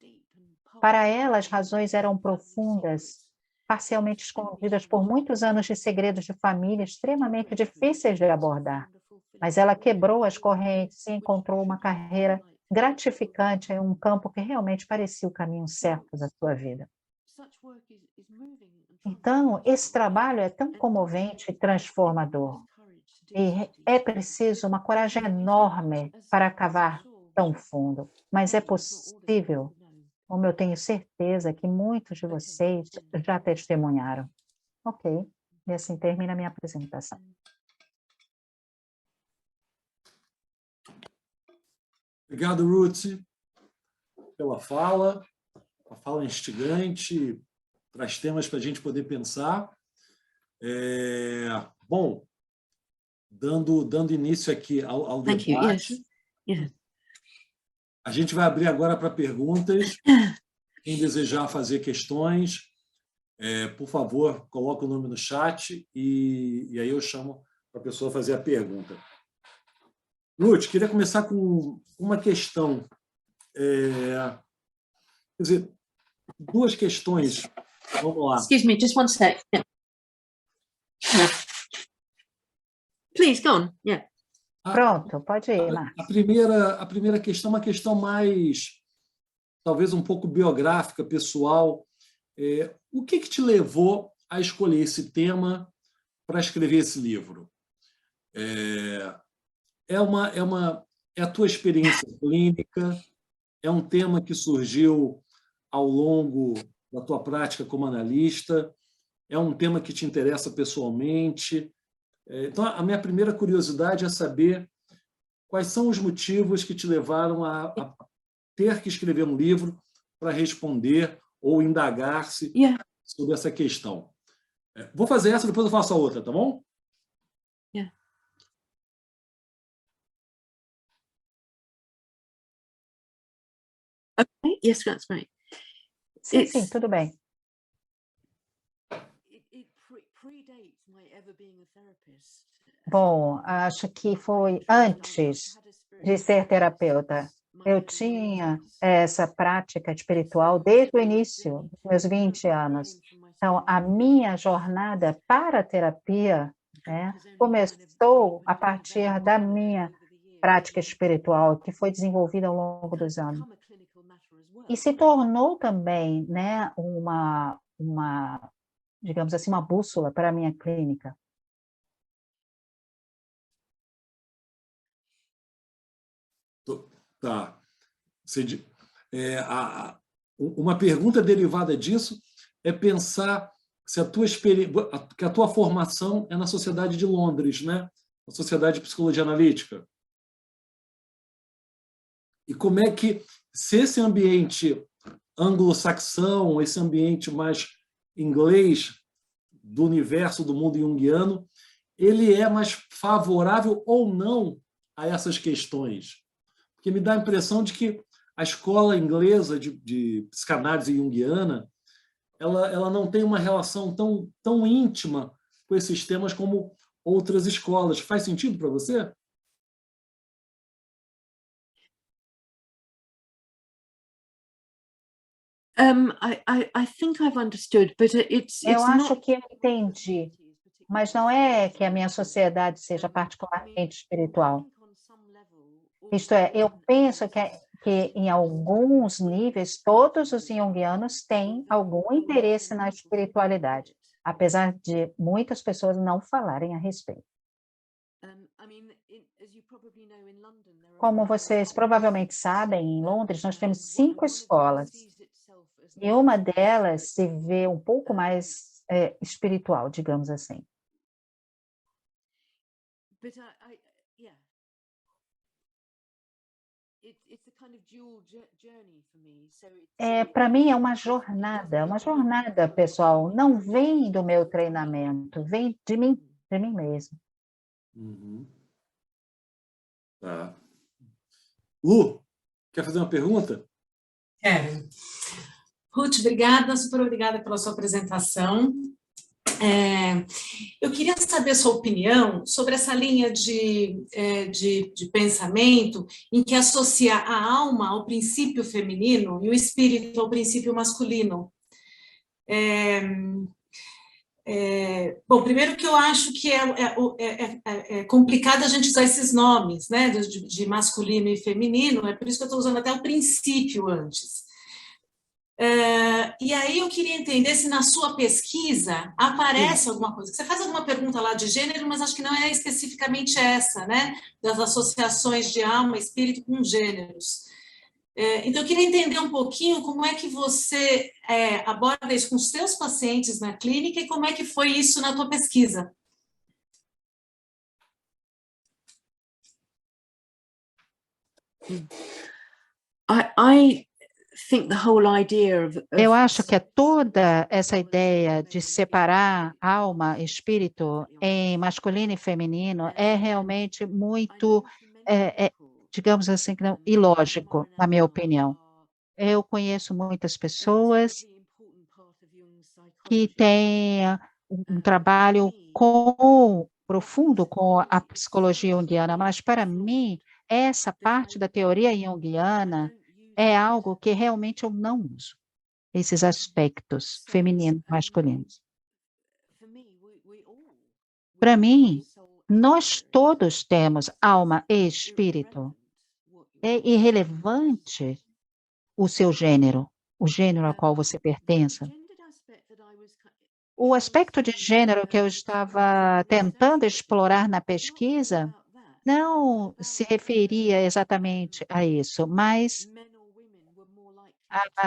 Para ela, as razões eram profundas, parcialmente escondidas por muitos anos de segredos de família extremamente difíceis de abordar. Mas ela quebrou as correntes e encontrou uma carreira gratificante em um campo que realmente parecia o caminho certo da sua vida. Então, esse trabalho é tão comovente e transformador. E é preciso uma coragem enorme para cavar tão fundo, mas é possível, como eu tenho certeza que muitos de vocês já testemunharam. Ok, e assim termina a minha apresentação. Obrigado, Ruth, pela fala. A fala instigante, traz temas para a gente poder pensar. Bom, dando início aqui ao Thank you. debate, Yes. Yeah. a gente vai abrir agora para perguntas. Quem desejar fazer questões, por favor, coloque o nome no chat e aí eu chamo para a pessoa fazer a pergunta. Ruth, queria começar com uma questão. Quer dizer, duas questões. Vamos lá. Excuse me, just one sec. Yeah. Yeah. Please, go on. Yeah. Pronto, pode ir, Marcos. A primeira questão é uma questão mais, talvez um pouco biográfica, pessoal. O que te levou a escolher esse tema para escrever esse livro? É a tua experiência clínica? É um tema que surgiu ao longo da tua prática como analista? É um tema que te interessa pessoalmente? Então, a minha primeira curiosidade é saber quais são os motivos que te levaram a ter que escrever um livro para responder ou indagar-se sobre essa questão. Vou fazer essa, depois eu faço a outra, tá bom? Yeah. Okay. Yes, that's right. Sim, tudo bem. Bom, acho que foi antes de ser terapeuta. Eu tinha essa prática espiritual desde o início dos meus 20 anos. Então, a minha jornada para a terapia, né, começou a partir da minha prática espiritual, que foi desenvolvida ao longo dos anos. E se tornou também, né, digamos assim, uma bússola para a minha clínica. Tá. Uma pergunta derivada disso é pensar se que a tua formação é na Sociedade de Londres, né? A Sociedade de Psicologia Analítica. E como é que, se esse ambiente anglo-saxão, esse ambiente mais inglês do universo do mundo junguiano, ele é mais favorável ou não a essas questões? Porque me dá a impressão de que a escola inglesa de psicanálise junguiana ela não tem uma relação tão íntima com esses temas como outras escolas. Faz sentido para você? I think I've understood, but Eu acho not. que eu entendi, mas não é que a minha sociedade seja particularmente espiritual. Isto é, eu penso que em alguns níveis, todos os junguianos têm algum interesse na espiritualidade, apesar de muitas pessoas não falarem a respeito. Como vocês provavelmente sabem, em Londres nós temos 5 escolas, e uma delas se vê um pouco mais espiritual, digamos assim. Para mim é uma jornada, pessoal. Não vem do meu treinamento, vem de mim mesmo. Uhum. Tá. Lu, quer fazer uma pergunta? Quero. Ruth, obrigada, super obrigada pela sua apresentação. Eu queria saber a sua opinião sobre essa linha de pensamento em que associa a alma ao princípio feminino e o espírito ao princípio masculino. Bom, primeiro que eu acho que é complicado a gente usar esses nomes, né, de masculino e feminino, é por isso que eu estou usando até o princípio antes. E aí eu queria entender se na sua pesquisa aparece alguma coisa. Você faz alguma pergunta lá de gênero, mas acho que não é especificamente essa, né, das associações de alma e espírito com gêneros. Então, eu queria entender um pouquinho como é que você aborda isso com os seus pacientes na clínica e como é que foi isso na tua pesquisa. I think the whole idea of Eu acho que toda essa ideia de separar alma e espírito em masculino e feminino é realmente muito, digamos assim, ilógico, na minha opinião. Eu conheço muitas pessoas que têm um trabalho profundo com a psicologia junguiana, mas para mim, essa parte da teoria junguiana é algo que realmente eu não uso, esses aspectos femininos e masculinos. Para mim, nós todos temos alma e espírito. É irrelevante o seu gênero, o gênero ao qual você pertença. O aspecto de gênero que eu estava tentando explorar na pesquisa não se referia exatamente a isso, mas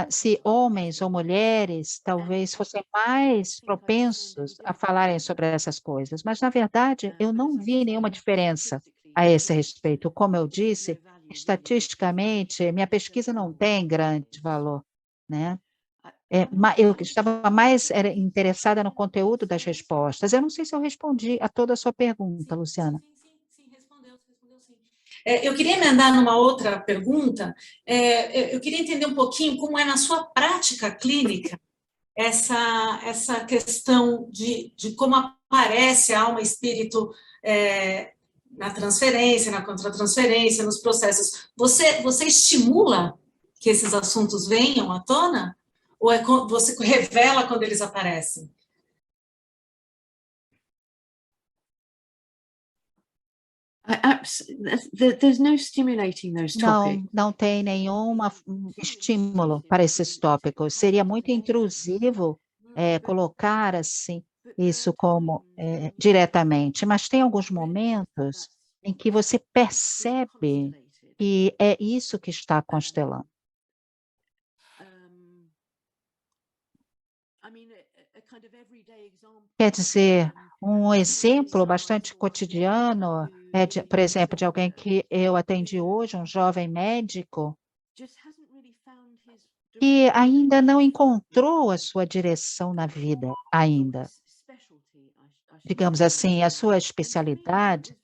se homens ou mulheres talvez fossem mais propensos a falarem sobre essas coisas. Mas, na verdade, eu não vi nenhuma diferença a esse respeito. Como eu disse, estatisticamente, minha pesquisa não tem grande valor, né? Eu estava mais interessada no conteúdo das respostas. Eu não sei se eu respondi a toda a sua pergunta, Luciana. Sim, respondeu sim. Eu queria emendar numa outra pergunta. Eu queria entender um pouquinho como é na sua prática clínica essa questão de como aparece a alma e espírito na transferência, na contratransferência, nos processos. Você estimula que esses assuntos venham à tona? Ou você revela quando eles aparecem? There's no stimulating those topics. Não tem nenhum estímulo para esses tópicos. Seria muito intrusivo colocar assim isso como diretamente, mas tem alguns momentos em que você percebe que é isso que está constelando. Quer dizer, um exemplo bastante cotidiano por exemplo, de alguém que eu atendi hoje, um jovem médico, que ainda não encontrou a sua direção na vida, ainda. Digamos assim, a sua especialidade.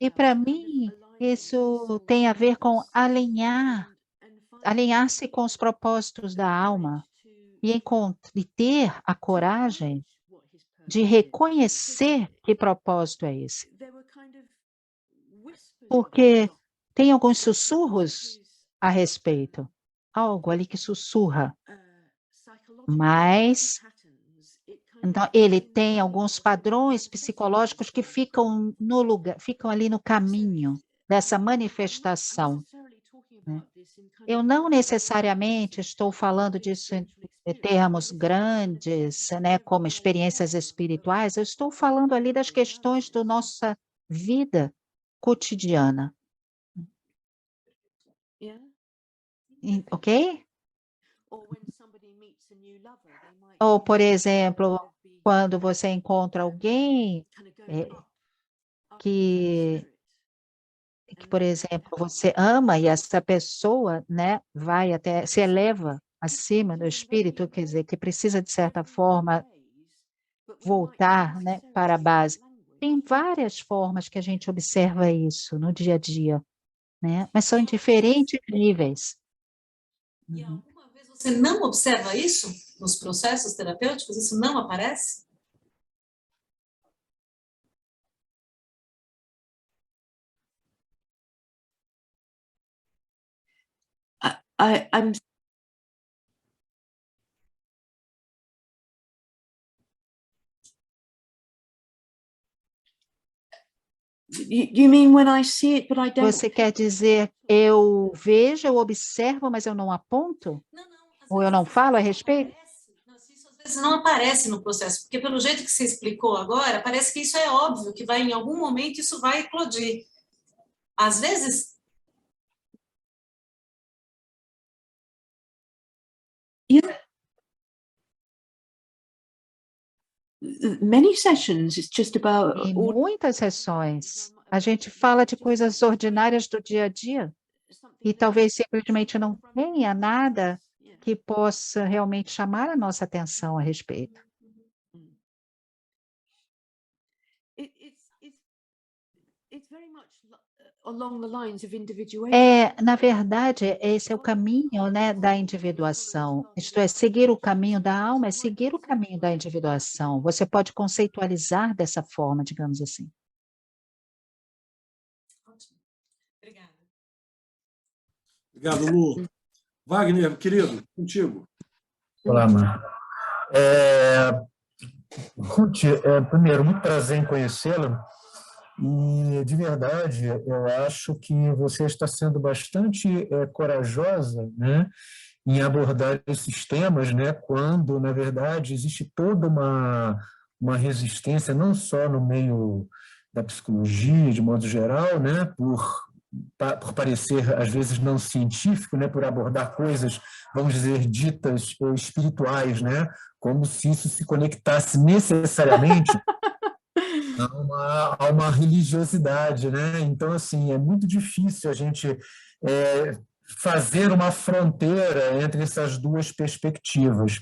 E para mim, isso tem a ver com alinhar-se com os propósitos da alma e ter a coragem de reconhecer que propósito é esse. Porque tem alguns sussurros a respeito, algo ali que sussurra, mas então ele tem alguns padrões psicológicos que ficam no lugar, ficam ali no caminho dessa manifestação, né? Eu não necessariamente estou falando disso em termos grandes, né, como experiências espirituais, eu estou falando ali das questões da nossa vida cotidiana, ok? Ou, por exemplo, quando você encontra alguém que, por exemplo, você ama e essa pessoa, né, vai até, se eleva acima do espírito, quer dizer, que precisa, de certa forma, voltar, né, para a base. Tem várias formas que a gente observa isso no dia a dia, né, mas são em diferentes níveis. E alguma vez você não observa isso nos processos terapêuticos? Isso não aparece? I'm You mean when I see it, but I don't... Você quer dizer, eu vejo, eu observo, mas eu não aponto? Não, Ou eu não falo a respeito? Isso às vezes não aparece no processo, porque pelo jeito que você explicou agora, parece que isso é óbvio, que vai em algum momento isso vai eclodir. Às vezes... Many sessions, it's just about... Em muitas sessões, a gente fala de coisas ordinárias do dia a dia e talvez simplesmente não tenha nada que possa realmente chamar a nossa atenção a respeito. Na verdade, esse é o caminho, né, da individuação. Isto é, seguir o caminho da alma é seguir o caminho da individuação. Você pode conceitualizar dessa forma, digamos assim. Ótimo. Obrigada. Obrigado, Lu. Wagner, querido, contigo. Olá, Marco. Ruth, primeiro, muito prazer em conhecê-la. E, de verdade, eu acho que você está sendo bastante corajosa, né, em abordar esses temas, né, quando, na verdade, existe toda uma resistência, não só no meio da psicologia, de modo geral, né, por parecer, às vezes, não científico, né, por abordar coisas, vamos dizer, ditas espirituais, né, como se isso se conectasse necessariamente a uma religiosidade, né? Então, assim, é muito difícil a gente fazer uma fronteira entre essas duas perspectivas.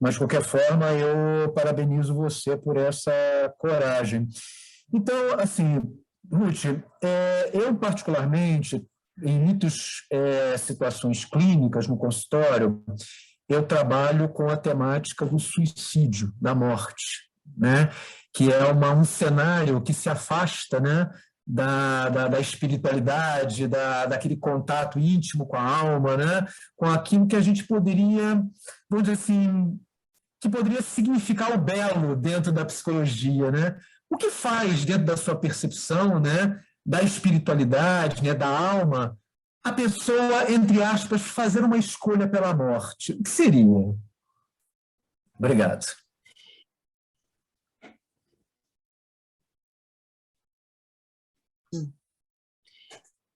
Mas, de qualquer forma, eu parabenizo você por essa coragem. Então, assim, Ruth, eu particularmente, em muitas situações clínicas no consultório, eu trabalho com a temática do suicídio, da morte, né? Que é um cenário que se afasta, né, da espiritualidade, daquele contato íntimo com a alma, né, com aquilo que a gente poderia, vamos dizer assim, que poderia significar o belo dentro da psicologia, né? O que faz, dentro da sua percepção, né, da espiritualidade, né, da alma, a pessoa, entre aspas, fazer uma escolha pela morte? O que seria? Obrigado.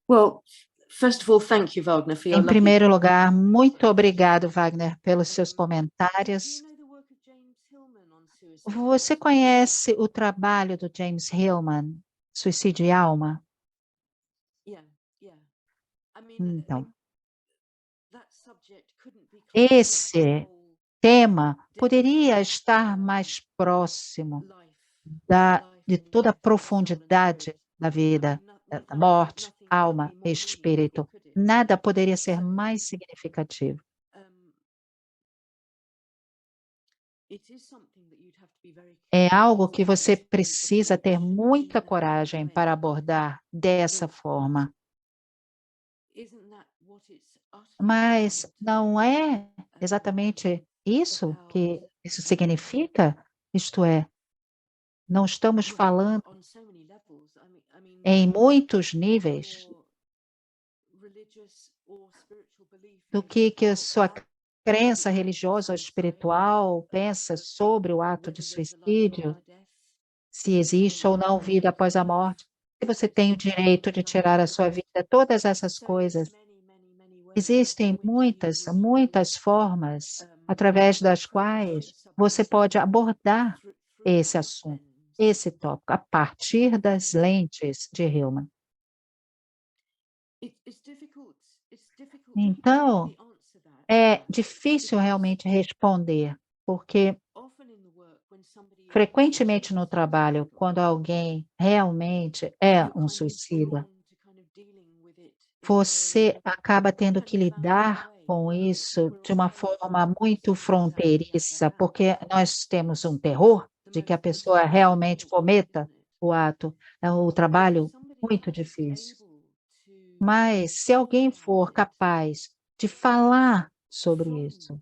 Well, first of all, thank you, Wagner, for your Em primeiro lugar, muito obrigado, Wagner, pelos seus comentários. Você conhece o trabalho do James Hillman, Suicídio e Alma? Então, esse tema poderia estar mais próximo de toda a profundidade da vida, da morte, alma e espírito. Nada poderia ser mais significativo. É algo que você precisa ter muita coragem para abordar dessa forma. Mas não é exatamente isso que isso significa? Isto é, não estamos falando em muitos níveis do que a sua crença religiosa ou espiritual pensa sobre o ato de suicídio, se existe ou não vida após a morte, se você tem o direito de tirar a sua vida, todas essas coisas. Existem muitas formas através das quais você pode abordar esse assunto, esse tópico, a partir das lentes de Hillman. Então, é difícil realmente responder, porque frequentemente no trabalho, quando alguém realmente é um suicida, você acaba tendo que lidar com isso de uma forma muito fronteiriça, porque nós temos um terror de que a pessoa realmente cometa o ato. É um trabalho muito difícil. Mas se alguém for capaz de falar sobre isso,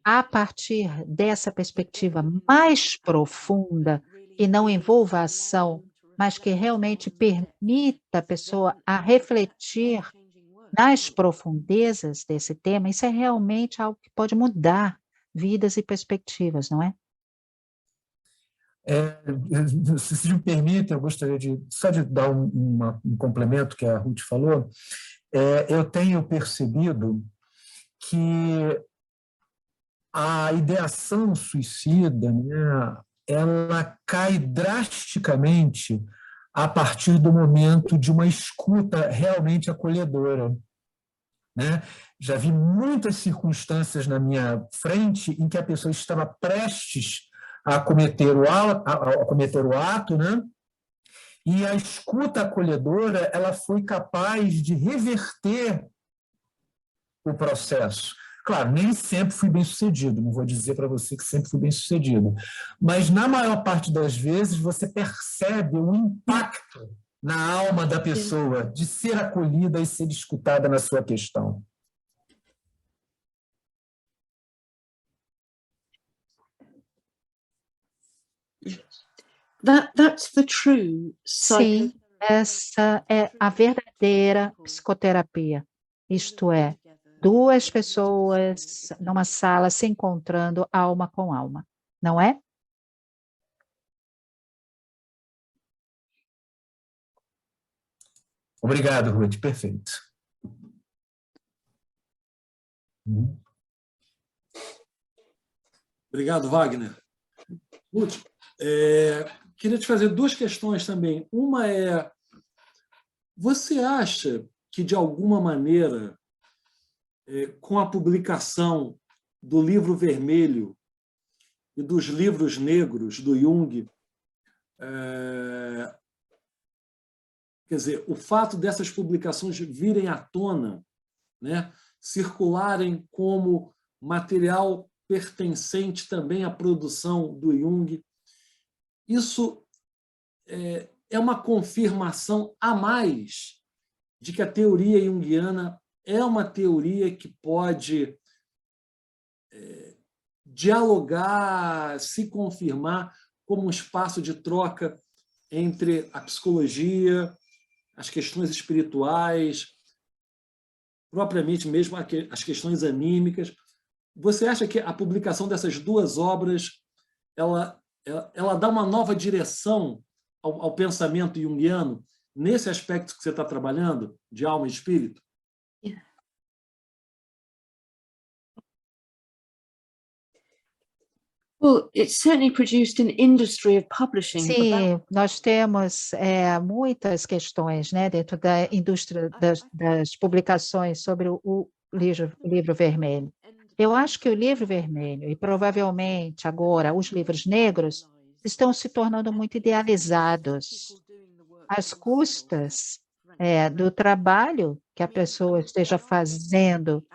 a partir dessa perspectiva mais profunda, que não envolva ação, mas que realmente permita a pessoa a refletir nas profundezas desse tema, isso é realmente algo que pode mudar vidas e perspectivas, não é? Se me permite, eu gostaria só de dar um complemento que a Ruth falou. Eu tenho percebido que a ideação suicida, né, ela cai drasticamente a partir do momento de uma escuta realmente acolhedora. Né? Já vi muitas circunstâncias na minha frente em que a pessoa estava prestes a cometer o ato, né? E a escuta acolhedora ela foi capaz de reverter o processo. Claro, nem sempre fui bem-sucedido, não vou dizer para você que sempre fui bem-sucedido, mas na maior parte das vezes você percebe o impacto na alma da pessoa de ser acolhida e ser escutada na sua questão. That's the true Sim, essa é a verdadeira psicoterapia. Isto é, duas pessoas numa sala se encontrando alma com alma, não é? Obrigado, Ruth, perfeito. Obrigado, Wagner. Ruth, queria te fazer duas questões também. Uma é, você acha que, de alguma maneira, com a publicação do livro vermelho e dos livros negros do Jung, quer dizer, o fato dessas publicações virem à tona, né, circularem como material pertencente também à produção do Jung, isso é uma confirmação a mais de que a teoria junguiana é uma teoria que pode dialogar, se confirmar como um espaço de troca entre a psicologia, as questões espirituais, propriamente mesmo as questões anímicas. Você acha que a publicação dessas duas obras ela dá uma nova direção ao pensamento junguiano nesse aspecto que você está trabalhando, de alma e espírito? Well, it's certainly produced an industry of publishing. Sim, nós temos muitas questões, né, dentro da indústria das publicações sobre o livro vermelho. Eu acho que o livro vermelho, e provavelmente agora os livros negros, estão se tornando muito idealizados, às custas do trabalho que a pessoa esteja fazendo.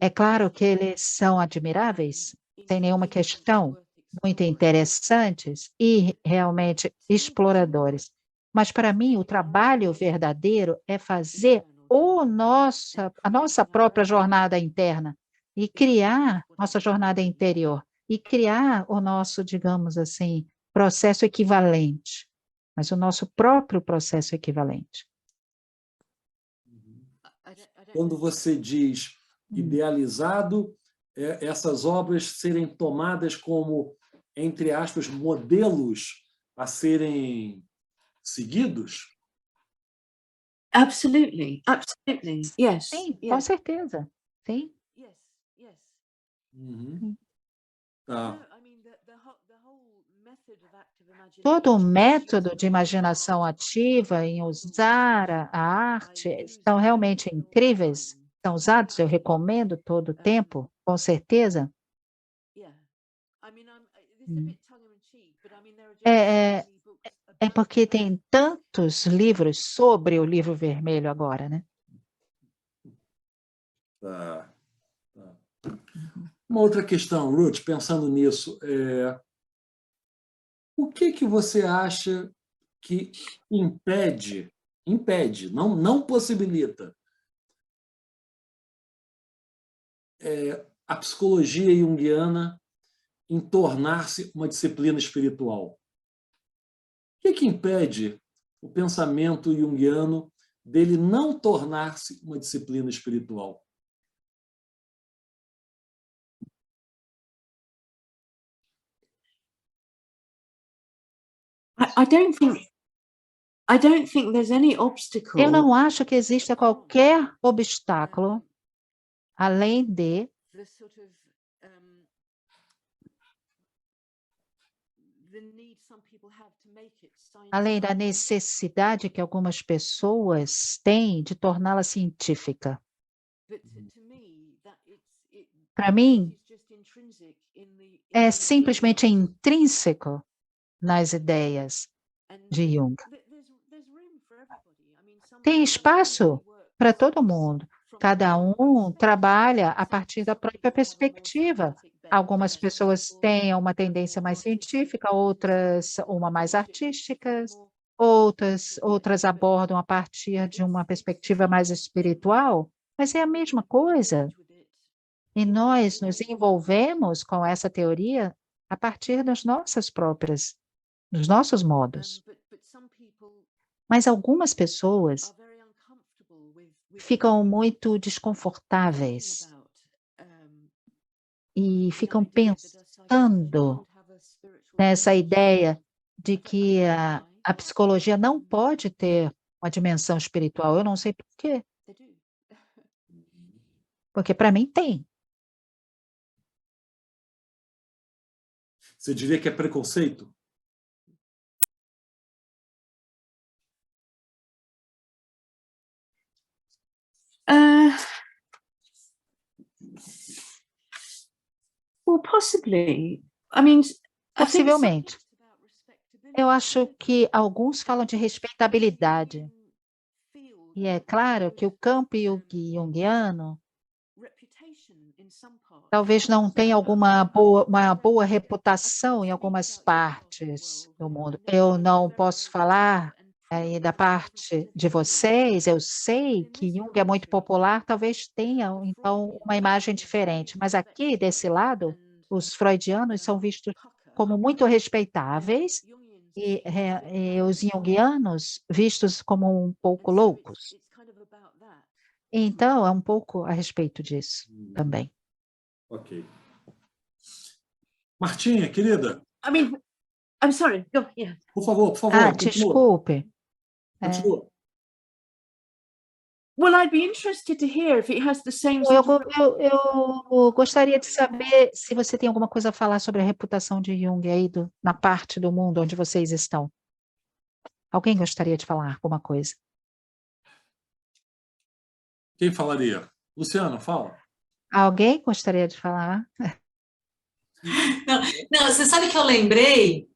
É claro que eles são admiráveis, sem nenhuma questão, muito interessantes e realmente exploradores. Mas, para mim, o trabalho verdadeiro é fazer a nossa própria jornada interna e criar nossa jornada interior e criar o nosso, digamos assim, processo equivalente, mas o nosso próprio processo equivalente. Quando você diz idealizado, essas obras serem tomadas como, entre aspas, modelos a serem seguidos? Absolutely, absolutely, yes. Sim, com yes, certeza. Sim. yes, yes. Uhum. Tá. No, I mean, the whole method of active Todo o imagination método de imaginação ativa em usar a arte são realmente incríveis, são usados, eu recomendo todo o tempo, com certeza. Yeah. I mean, this is a bit tongue in cheek, but I mean, there are just É, so many books é about porque tem tantos livros sobre o livro vermelho agora, né? Tá. Uma outra questão, Ruth, pensando nisso, o que você acha que impede, não possibilita a psicologia junguiana em tornar-se uma disciplina espiritual? O que impede o pensamento junguiano dele não tornar-se uma disciplina espiritual? I don't think there's any obstacle. Eu não acho que exista qualquer obstáculo além de The sort of the need some people have to make it além da scientific. necessidade que algumas pessoas têm de torná-la científica. But to me, Para mim, is just intrinsic in é simplesmente intrínseco nas ideias de Jung. There's room for everybody. I mean, some Tem people espaço work para todo mundo. Cada um trabalha a partir da própria perspectiva. Algumas pessoas têm uma tendência mais científica, outras uma mais artística, outras abordam a partir de uma perspectiva mais espiritual, mas é a mesma coisa. E nós nos envolvemos com essa teoria a partir dos nossos modos. but some people Mas algumas pessoas are very uncomfortable with ficam muito desconfortáveis about e ficam the idea that a psychologist pensando can't have a spiritual nessa dimension. ideia de que a psicologia não pode ter uma dimensão espiritual. Eu não sei por quê, They do. porque para mim tem. Você diria que é preconceito? Well, possibly. I mean, I think some Possivelmente. talks about respectability, Eu acho que alguns falam de respeitabilidade. field E é claro que o campo junguiano reputation in some parts. talvez não tenha uma boa reputação em algumas partes do mundo. Eu não posso falar aí da parte de vocês, eu sei que Jung é muito popular, talvez tenha, então, uma imagem diferente. Mas aqui, desse lado, os freudianos são vistos como muito respeitáveis e os junguianos vistos como um pouco loucos. Então, é um pouco a respeito disso também. Ok. Martinha, querida, I mean, I'm sorry. Go, yeah. por favor, Ah, continua. desculpe. Continua. Well, I'd be interested to hear if it has the same Eu, sort of... eu gostaria de saber se você tem alguma coisa a falar sobre a reputação de Jung aí na parte do mundo onde vocês estão. Alguém gostaria de falar alguma coisa? Quem falaria? Luciana, fala. Alguém gostaria de falar? Não, você sabe que eu lembrei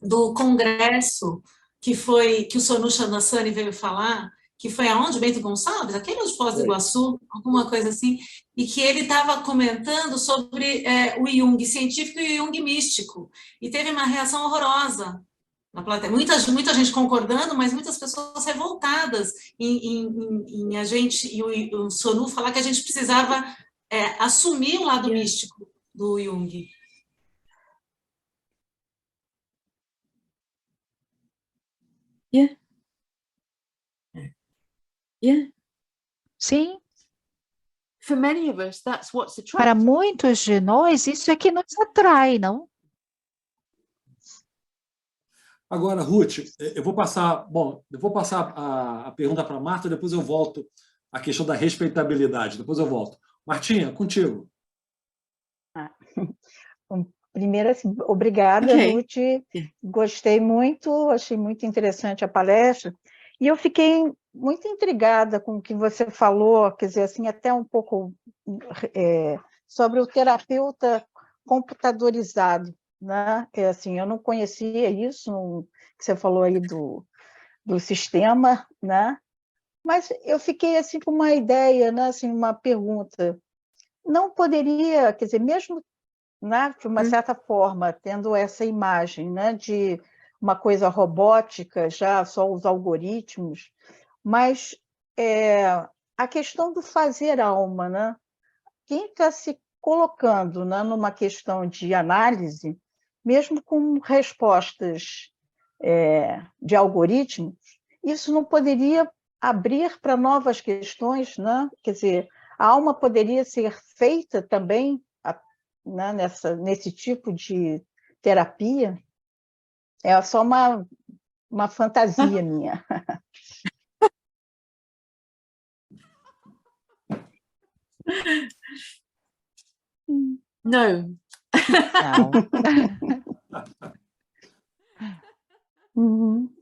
do congresso que o Sonu Chandassani veio falar, que foi aonde? Bento Gonçalves? Aquele de Foz do Iguaçu, alguma coisa assim, e que ele estava comentando sobre o Jung científico e o Jung místico, e teve uma reação horrorosa na plateia. Muita gente concordando, mas muitas pessoas revoltadas em a gente, e o Sonu falar que a gente precisava assumir o lado místico do Jung. Yeah. Sim. For many of us, that's what's Para attractive. muitos de nós, isso é que nos atrai, não? Agora, Ruth, eu vou passar a pergunta para a Marta, depois eu volto à questão da respeitabilidade. Depois eu volto. Martinha, contigo. Primeiro, assim, obrigada, Ok. Ruth. Gostei muito, achei muito interessante a palestra. E eu fiquei muito intrigada com o que você falou, quer dizer, assim, até um pouco sobre o terapeuta computadorizado, né? Assim, eu não conhecia isso, que você falou aí do sistema, né? Mas eu fiquei assim com uma ideia, né? Assim, uma pergunta. Não poderia, quer dizer, mesmo, né, de uma certa forma, tendo essa imagem, né, de uma coisa robótica, já só os algoritmos, mas a questão do fazer alma, né? Quem está se colocando, né, numa questão de análise, mesmo com respostas de algoritmos, isso não poderia abrir para novas questões, né? Quer dizer, a alma poderia ser feita também, né, nesse tipo de terapia. É só uma fantasia minha. No. Não. Uhum.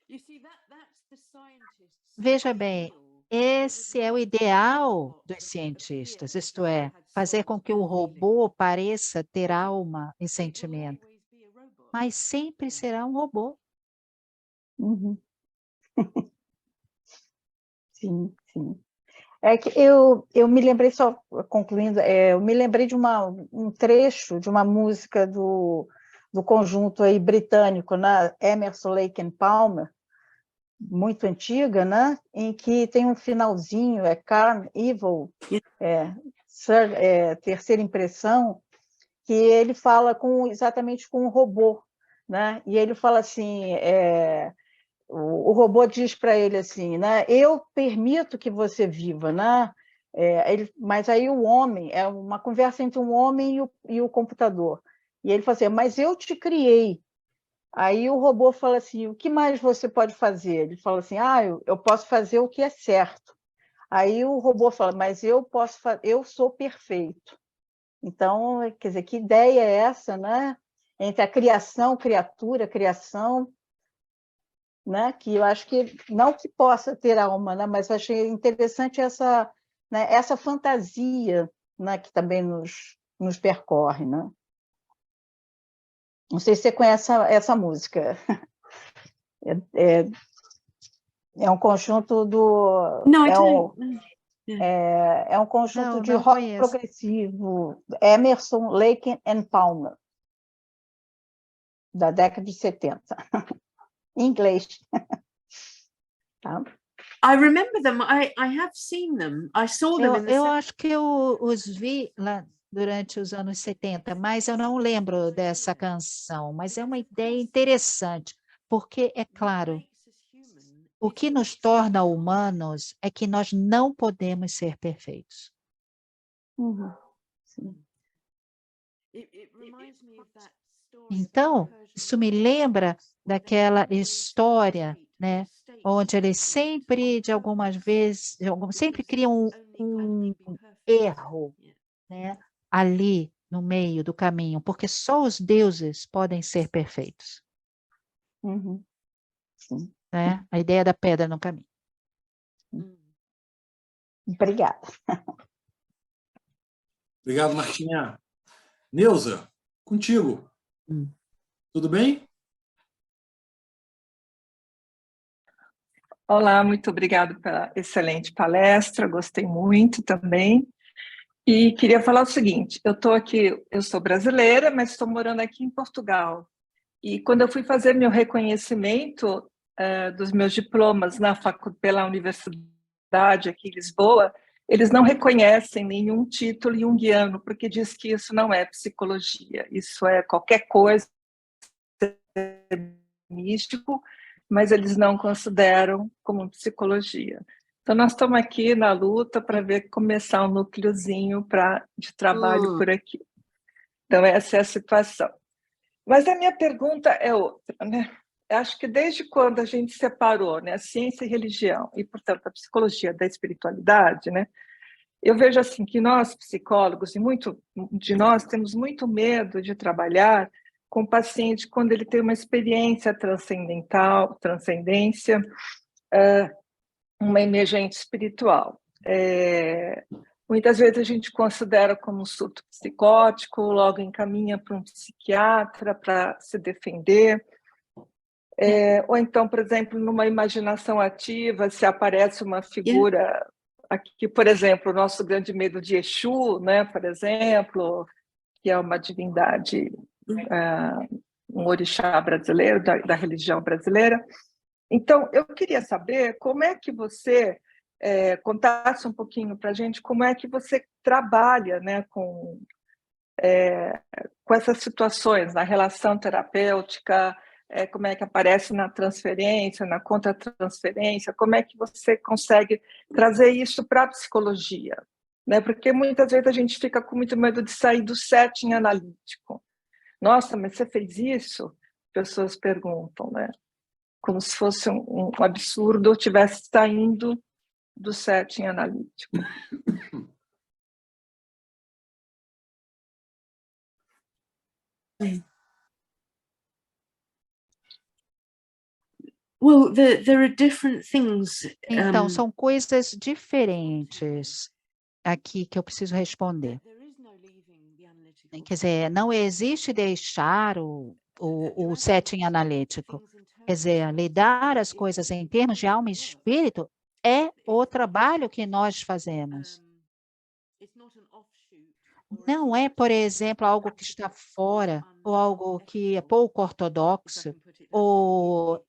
You see, that's the scientists. Veja bem, esse é o ideal dos cientistas, isto é, fazer com que o robô pareça ter alma e sentimento, mas sempre será um robô. Uhum. Sim, sim. É que eu me lembrei, só concluindo, eu me lembrei de um trecho de uma música do conjunto aí britânico, né? Emerson, Lake and Palmer, muito antiga, né? Em que tem um finalzinho, Carn Evil, terceira impressão, que ele fala exatamente com um robô, né? E ele fala assim, o robô diz para ele assim, né? Eu permito que você viva, né? Mas aí o homem, é uma conversa entre um homem e o computador. E ele fala assim, mas eu te criei. Aí o robô fala assim, o que mais você pode fazer? Ele fala assim, eu posso fazer o que é certo. Aí o robô fala, mas eu sou perfeito. Então, quer dizer, que ideia é essa, né? Entre a criação, criação, né? Que eu acho que não que possa ter alma, né? Mas achei interessante essa, né? Essa fantasia, né? Que também nos percorre, né? Não sei se você conhece essa música. É um conjunto do... No, I don't. É um conjunto de Não rock conheço. progressivo, Emerson, Lake and Palmer, da década de 70. Em inglês. Tá? I remember them. I have seen them. I saw them in the Eu acho que eu os vi lá durante os anos 70, mas eu não lembro dessa canção. Mas é uma ideia interessante, porque, é claro, o que nos torna humanos é que nós não podemos ser perfeitos. Uhum. Sim. Então, isso me lembra daquela história, né, onde eles sempre, de algumas vezes, sempre criam um erro, né, ali no meio do caminho, porque só os deuses podem ser perfeitos, Uhum. Sim, né? A ideia da pedra no caminho. obrigada. Obrigado, Martinha. Neuza, contigo. Tudo bem? Olá, muito obrigado pela excelente palestra, gostei muito também. E queria falar o seguinte, eu estou aqui, eu sou brasileira, mas estou morando aqui em Portugal. E quando eu fui fazer meu reconhecimento dos meus diplomas pela universidade aqui em Lisboa, eles não reconhecem nenhum título junguiano, porque diz que isso não é psicologia, isso é qualquer coisa místico, mas eles não consideram como psicologia. Então, nós estamos aqui na luta para ver começar um núcleozinho de trabalho por aqui. Então, essa é a situação. Mas a minha pergunta é outra, né? Acho que desde quando a gente separou, né, a ciência e religião, e, portanto, a psicologia da espiritualidade, né, eu vejo assim que nós, psicólogos, e muito de nós temos muito medo de trabalhar com o paciente quando ele tem uma experiência transcendência, uma emergente espiritual. Muitas vezes a gente considera como um surto psicótico, logo encaminha para um psiquiatra para se defender. Ou então, por exemplo, numa imaginação ativa, se aparece uma figura, aqui, por exemplo, o nosso grande medo de Exu, né, por exemplo, que é uma divindade, um orixá brasileiro, da religião brasileira. Então, eu queria saber como é que você contasse um pouquinho para a gente como é que você trabalha, né, com essas situações, na relação terapêutica, como é que aparece na transferência, na contra-transferência, como é que você consegue trazer isso para a psicologia, né? Porque muitas vezes a gente fica com muito medo de sair do setting analítico. Nossa, mas você fez isso? Pessoas perguntam, né? Como se fosse um absurdo eu estivesse saindo do setting analítico. Well, there are different things. Então, são coisas diferentes aqui que eu preciso responder. Quer dizer, não existe deixar o setting analítico. Quer dizer, lidar as coisas em termos de alma e espírito é o trabalho que nós fazemos. Não é, por exemplo, algo que está fora, ou algo que é pouco ortodoxo, ou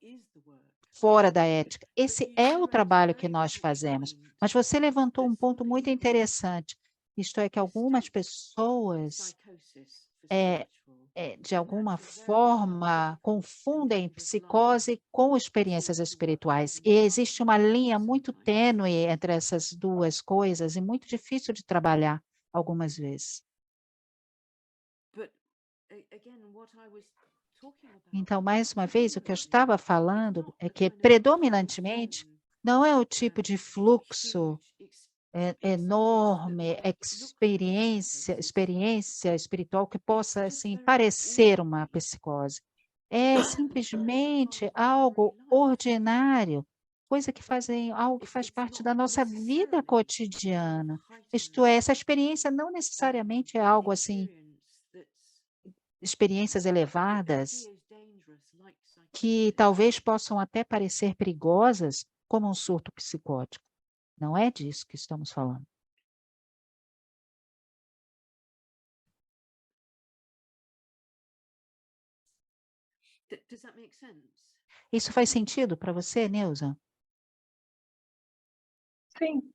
fora da ética. Esse é o trabalho que nós fazemos. Mas você levantou um ponto muito interessante. Isto é que algumas pessoas, de alguma forma, confundem psicose com experiências espirituais. E existe uma linha muito tênue entre essas duas coisas e muito difícil de trabalhar algumas vezes. Então, mais uma vez, o que eu estava falando é que, predominantemente, não é o tipo de fluxo enorme, experiência espiritual que possa, assim, parecer uma psicose. É simplesmente algo ordinário, algo que faz parte da nossa vida cotidiana. Isto é, essa experiência não necessariamente é algo assim, experiências elevadas, que talvez possam até parecer perigosas, como um surto psicótico. Não é disso que estamos falando. Isso faz sentido para você, Neuza? Sim.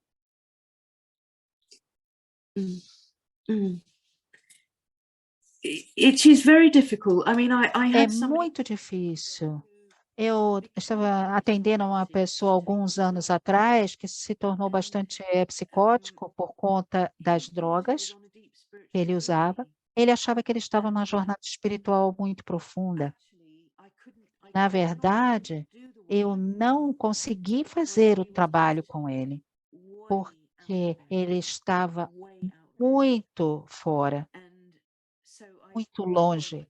It is very difficult. I mean, I É had somebody... muito difícil. Eu estava atendendo uma pessoa alguns anos atrás que se tornou bastante psicótico por conta das drogas que ele usava. Ele achava que ele estava numa jornada espiritual muito profunda, Na verdade, eu não consegui fazer o trabalho com ele, porque ele estava muito fora, muito longe.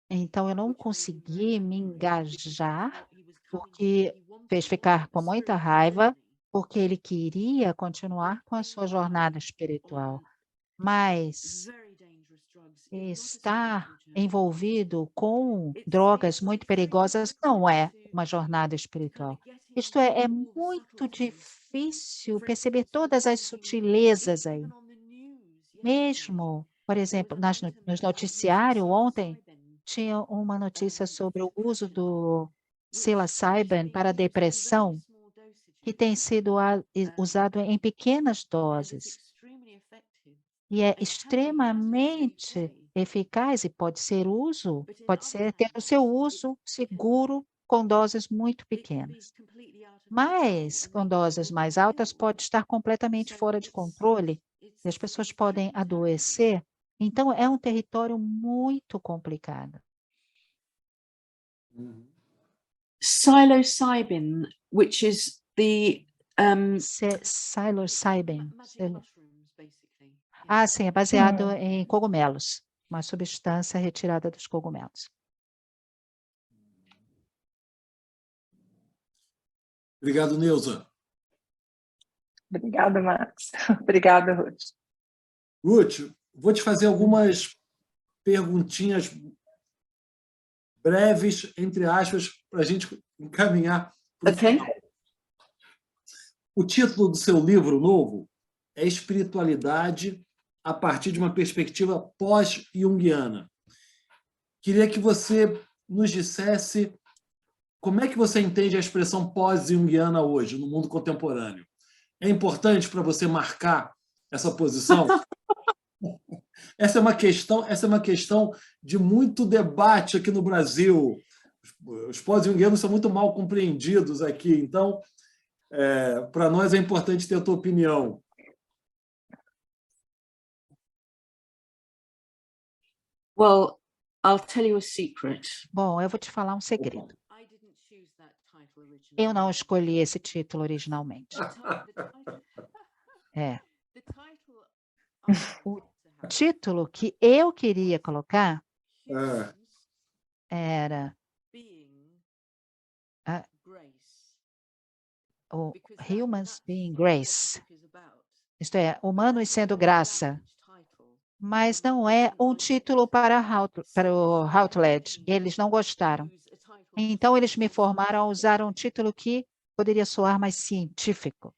Então, eu não consegui me engajar, porque fez ficar com muita raiva, porque ele queria continuar com a sua jornada espiritual. Mas estar envolvido com drogas muito perigosas não é uma jornada espiritual. Isto é muito difícil perceber todas as sutilezas aí. Mesmo, por exemplo, nos noticiários ontem, tinha uma notícia sobre o uso do psilocybin para depressão, que tem sido usado em pequenas doses. E é extremamente eficaz e pode ter o seu uso seguro com doses muito pequenas. Mas com doses mais altas pode estar completamente fora de controle e as pessoas podem adoecer. Então é um território muito complicado. Psilocybin, which is the Psilocybin. Ah, sim, é baseado em cogumelos, uma substância retirada dos cogumelos. Obrigado, Neuza. Obrigada, Max. Obrigada, Ruth. Ruth, vou te fazer algumas perguntinhas breves, entre aspas, para a gente encaminhar para o final. O título do seu livro novo é Espiritualidade a partir de uma perspectiva pós-junguiana. Queria que você nos dissesse como é que você entende a expressão pós-junguiana hoje, no mundo contemporâneo. É importante para você marcar essa posição? Essa é uma questão de muito debate aqui no Brasil. Os pós-junguianos são muito mal compreendidos aqui, então, para nós é importante ter a tua opinião. Well, I'll tell you a secret. Bom, eu vou te falar um segredo. Eu não escolhi esse título originalmente. O título que eu queria colocar era o Humans Being Grace. Isto é, humanos sendo graça. Mas não é um título para o Routledge. Eles não gostaram. Então, eles me formaram a usar um título que poderia soar mais científico.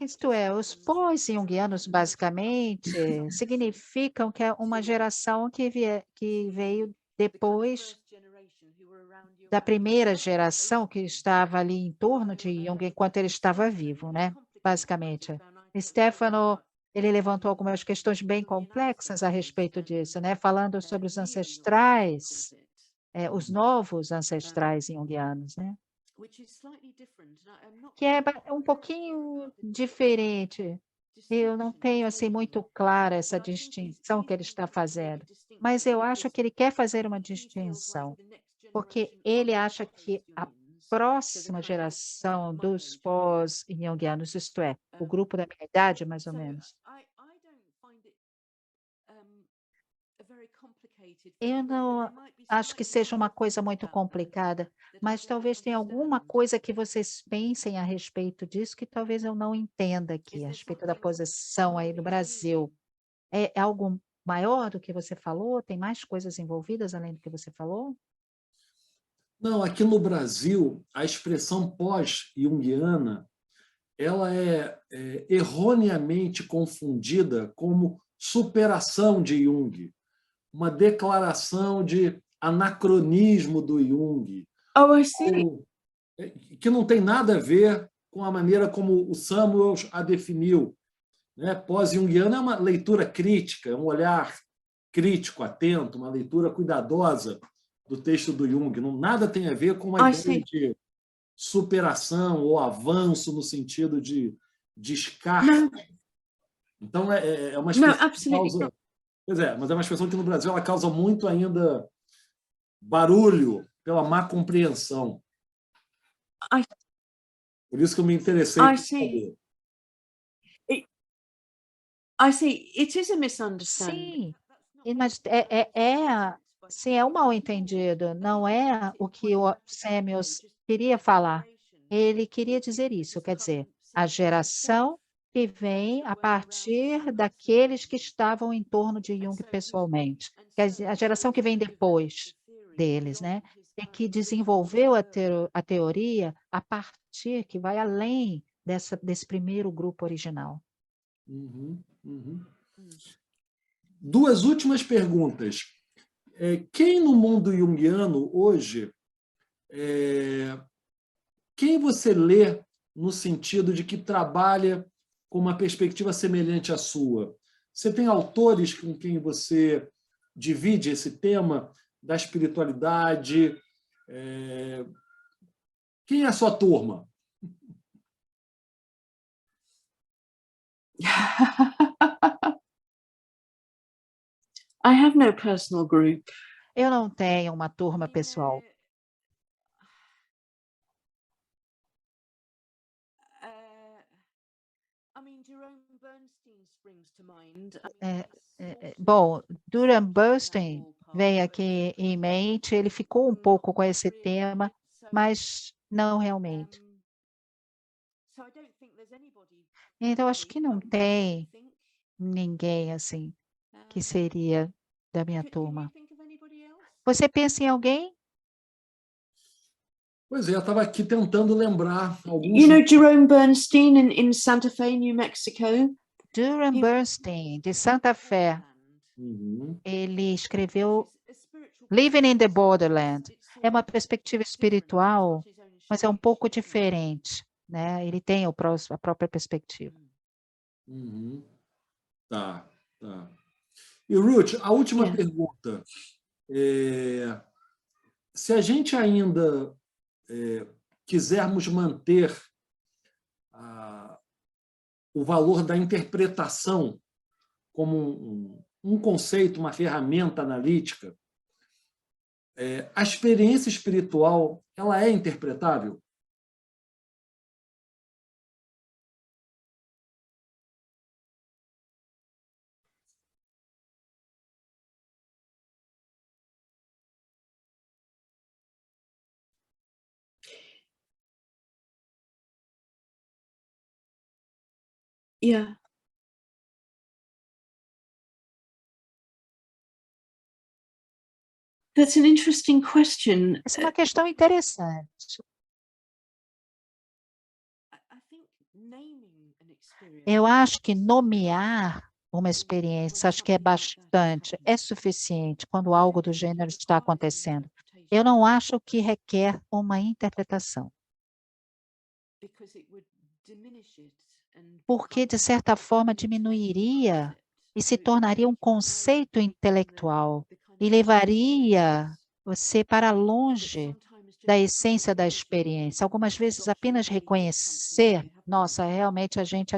Isto é, os pós-junguianos, basicamente, significam que é uma geração que veio depois da primeira geração que estava ali em torno de Jung enquanto ele estava vivo, né? Basicamente. Stefano, ele levantou algumas questões bem complexas a respeito disso, né? Falando sobre os ancestrais, os novos ancestrais junguianos, né? Que é um pouquinho diferente. Eu não tenho assim muito clara essa distinção que ele está fazendo, mas eu acho que ele quer fazer uma distinção, porque ele acha que a próxima geração dos pós-junguianos, isto é, o grupo da minha idade, mais ou menos. Eu não acho que seja uma coisa muito complicada, mas talvez tenha alguma coisa que vocês pensem a respeito disso que talvez eu não entenda aqui, a respeito da posição aí do Brasil. É algo maior do que você falou? Tem mais coisas envolvidas além do que você falou? Não, aqui no Brasil, a expressão pós-junguiana ela é erroneamente confundida como superação de Jung, uma declaração de anacronismo do Jung, que não tem nada a ver com a maneira como o Samuels a definiu. Né? Pós-junguiana é uma leitura crítica, um olhar crítico, atento, uma leitura cuidadosa do texto do Jung. Nada tem a ver com a ideia de superação ou avanço no sentido de descarte. Então, é uma expressão que causa Pois é, mas é uma expressão que no Brasil ela causa muito ainda barulho pela má compreensão. I Por isso que eu me interessei I por see. saber. I see. It is a misunderstanding. Sim, mas sim, é um mal-entendido, não é o que o Samuel queria falar. Ele queria dizer isso, quer dizer, a geração que vem a partir daqueles que estavam em torno de Jung pessoalmente, quer dizer, a geração que vem depois deles, né? E que desenvolveu a teoria a partir, que vai além desse primeiro grupo original. Uhum, uhum. Duas últimas perguntas. Quem no mundo junguiano hoje, quem você lê no sentido de que trabalha com uma perspectiva semelhante à sua? Você tem autores com quem você divide esse tema da espiritualidade? Quem é a sua turma? I have no personal group. Eu não tenho uma turma pessoal. I mean, Jerome Bernstein springs to mind. Bom, Durham Bernstein veio aqui em mente, ele ficou um pouco com esse tema, mas não realmente. Então, acho que não tem ninguém assim que seria da minha turma. Você pensa em alguém? Pois é, eu estava aqui tentando lembrar alguns. You know Jerome Bernstein in Santa Fe, New Mexico? Durham Bernstein, de Santa Fé. Uhum. Ele escreveu Living in the Borderland. É uma perspectiva espiritual, mas é um pouco diferente, né? Ele tem a própria perspectiva. Uhum. Tá. E, Ruth, a última Yeah. pergunta. Se a gente ainda quisermos manter o valor da interpretação como um conceito, uma ferramenta analítica, a experiência espiritual ela é interpretável? Yeah. That's an interesting question. Essa é uma questão interessante. I think naming an experience. Eu acho que nomear uma experiência, acho que é bastante, é suficiente quando algo do gênero está acontecendo. Eu não acho que requer uma interpretação, porque, de certa forma, diminuiria e se tornaria um conceito intelectual e levaria você para longe da essência da experiência. Algumas vezes, apenas reconhecer, nossa, realmente a gente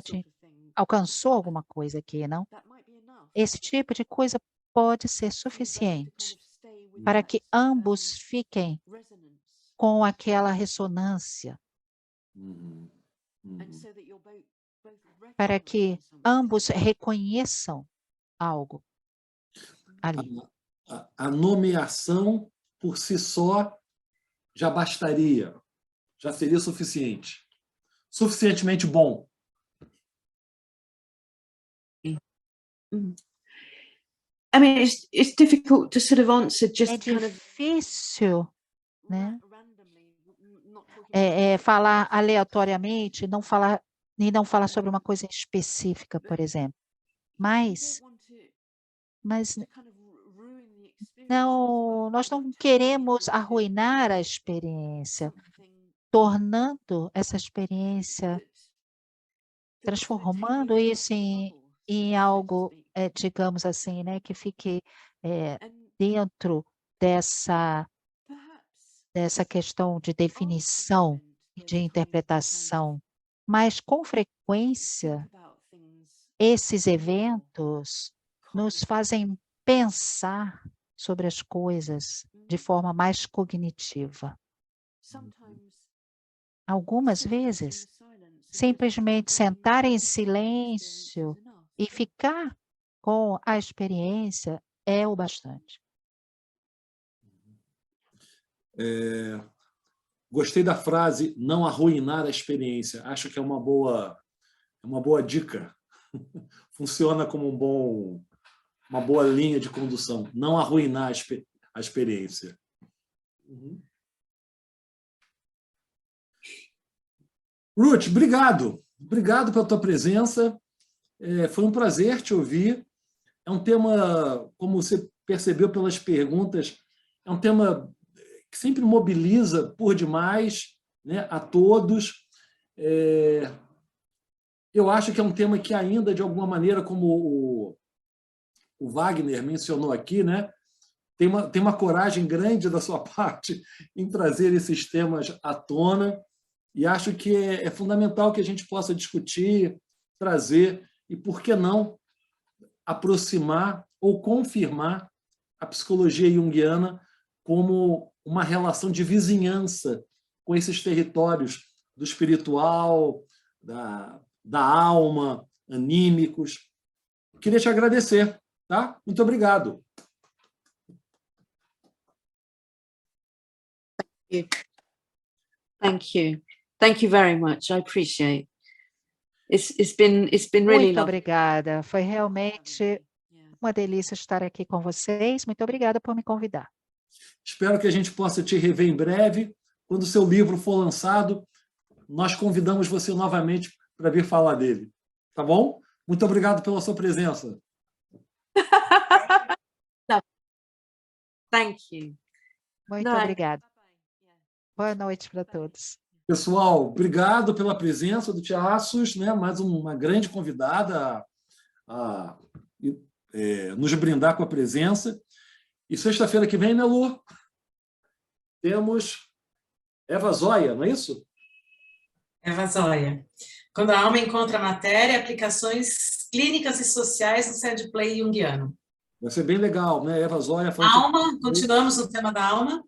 alcançou alguma coisa aqui, não? Esse tipo de coisa pode ser suficiente para que ambos fiquem com aquela ressonância, para que ambos reconheçam algo ali. A nomeação por si só já bastaria, já seria suficiente. Suficientemente bom. I mean, it's difficult to sort of answer É just kind of difícil, né? randomly, not talking Falar aleatoriamente, não falar sobre uma coisa específica, por exemplo. Mas não, nós não queremos arruinar a experiência, tornando essa experiência, transformando isso em algo, digamos assim, né, que fique dentro dessa questão de definição e de interpretação. Mas, com frequência, esses eventos nos fazem pensar sobre as coisas de forma mais cognitiva. Algumas vezes, simplesmente sentar em silêncio e ficar com a experiência é o bastante. Gostei da frase não arruinar a experiência. Acho que é uma boa dica. Funciona como uma boa linha de condução. Não arruinar a experiência. Ruth, obrigado. Obrigado pela tua presença. Foi um prazer te ouvir. É um tema, como você percebeu pelas perguntas, é um tema que sempre mobiliza por demais, né, a todos. Eu acho que é um tema que ainda, de alguma maneira, como o Wagner mencionou aqui, né, tem uma coragem grande da sua parte em trazer esses temas à tona, e acho que é fundamental que a gente possa discutir, trazer, e, por que não, aproximar ou confirmar a psicologia junguiana como uma relação de vizinhança com esses territórios do espiritual, da alma, anímicos. Queria te agradecer, tá? Muito obrigado. Thank you. Thank you very much. I appreciate. It's been really Muito lovely. obrigada. Foi realmente uma delícia estar aqui com vocês. Muito obrigada por me convidar. Espero que a gente possa te rever em breve. Quando o seu livro for lançado, nós convidamos você novamente para vir falar dele. Tá bom? Muito obrigado pela sua presença. Thank you. Muito obrigada. Boa noite para todos. Pessoal, obrigado pela presença do Tia Assos, né? Mais uma grande convidada a nos brindar com a presença. E sexta-feira que vem, né, Lu? Temos Eva Zóia, não é isso? Eva Zóia. Quando a alma encontra a matéria, aplicações clínicas e sociais no Sandplay junguiano. Vai ser bem legal, né? Eva Zóia. Alma, continuamos no tema da alma.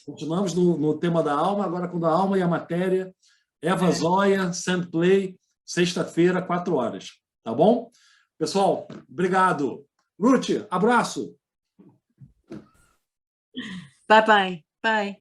Continuamos no tema da alma, agora com a alma e a matéria. Eva Zóia, Sandplay, sexta-feira, 4h. Tá bom? Pessoal, obrigado. Ruth, abraço. Bye-bye. Bye.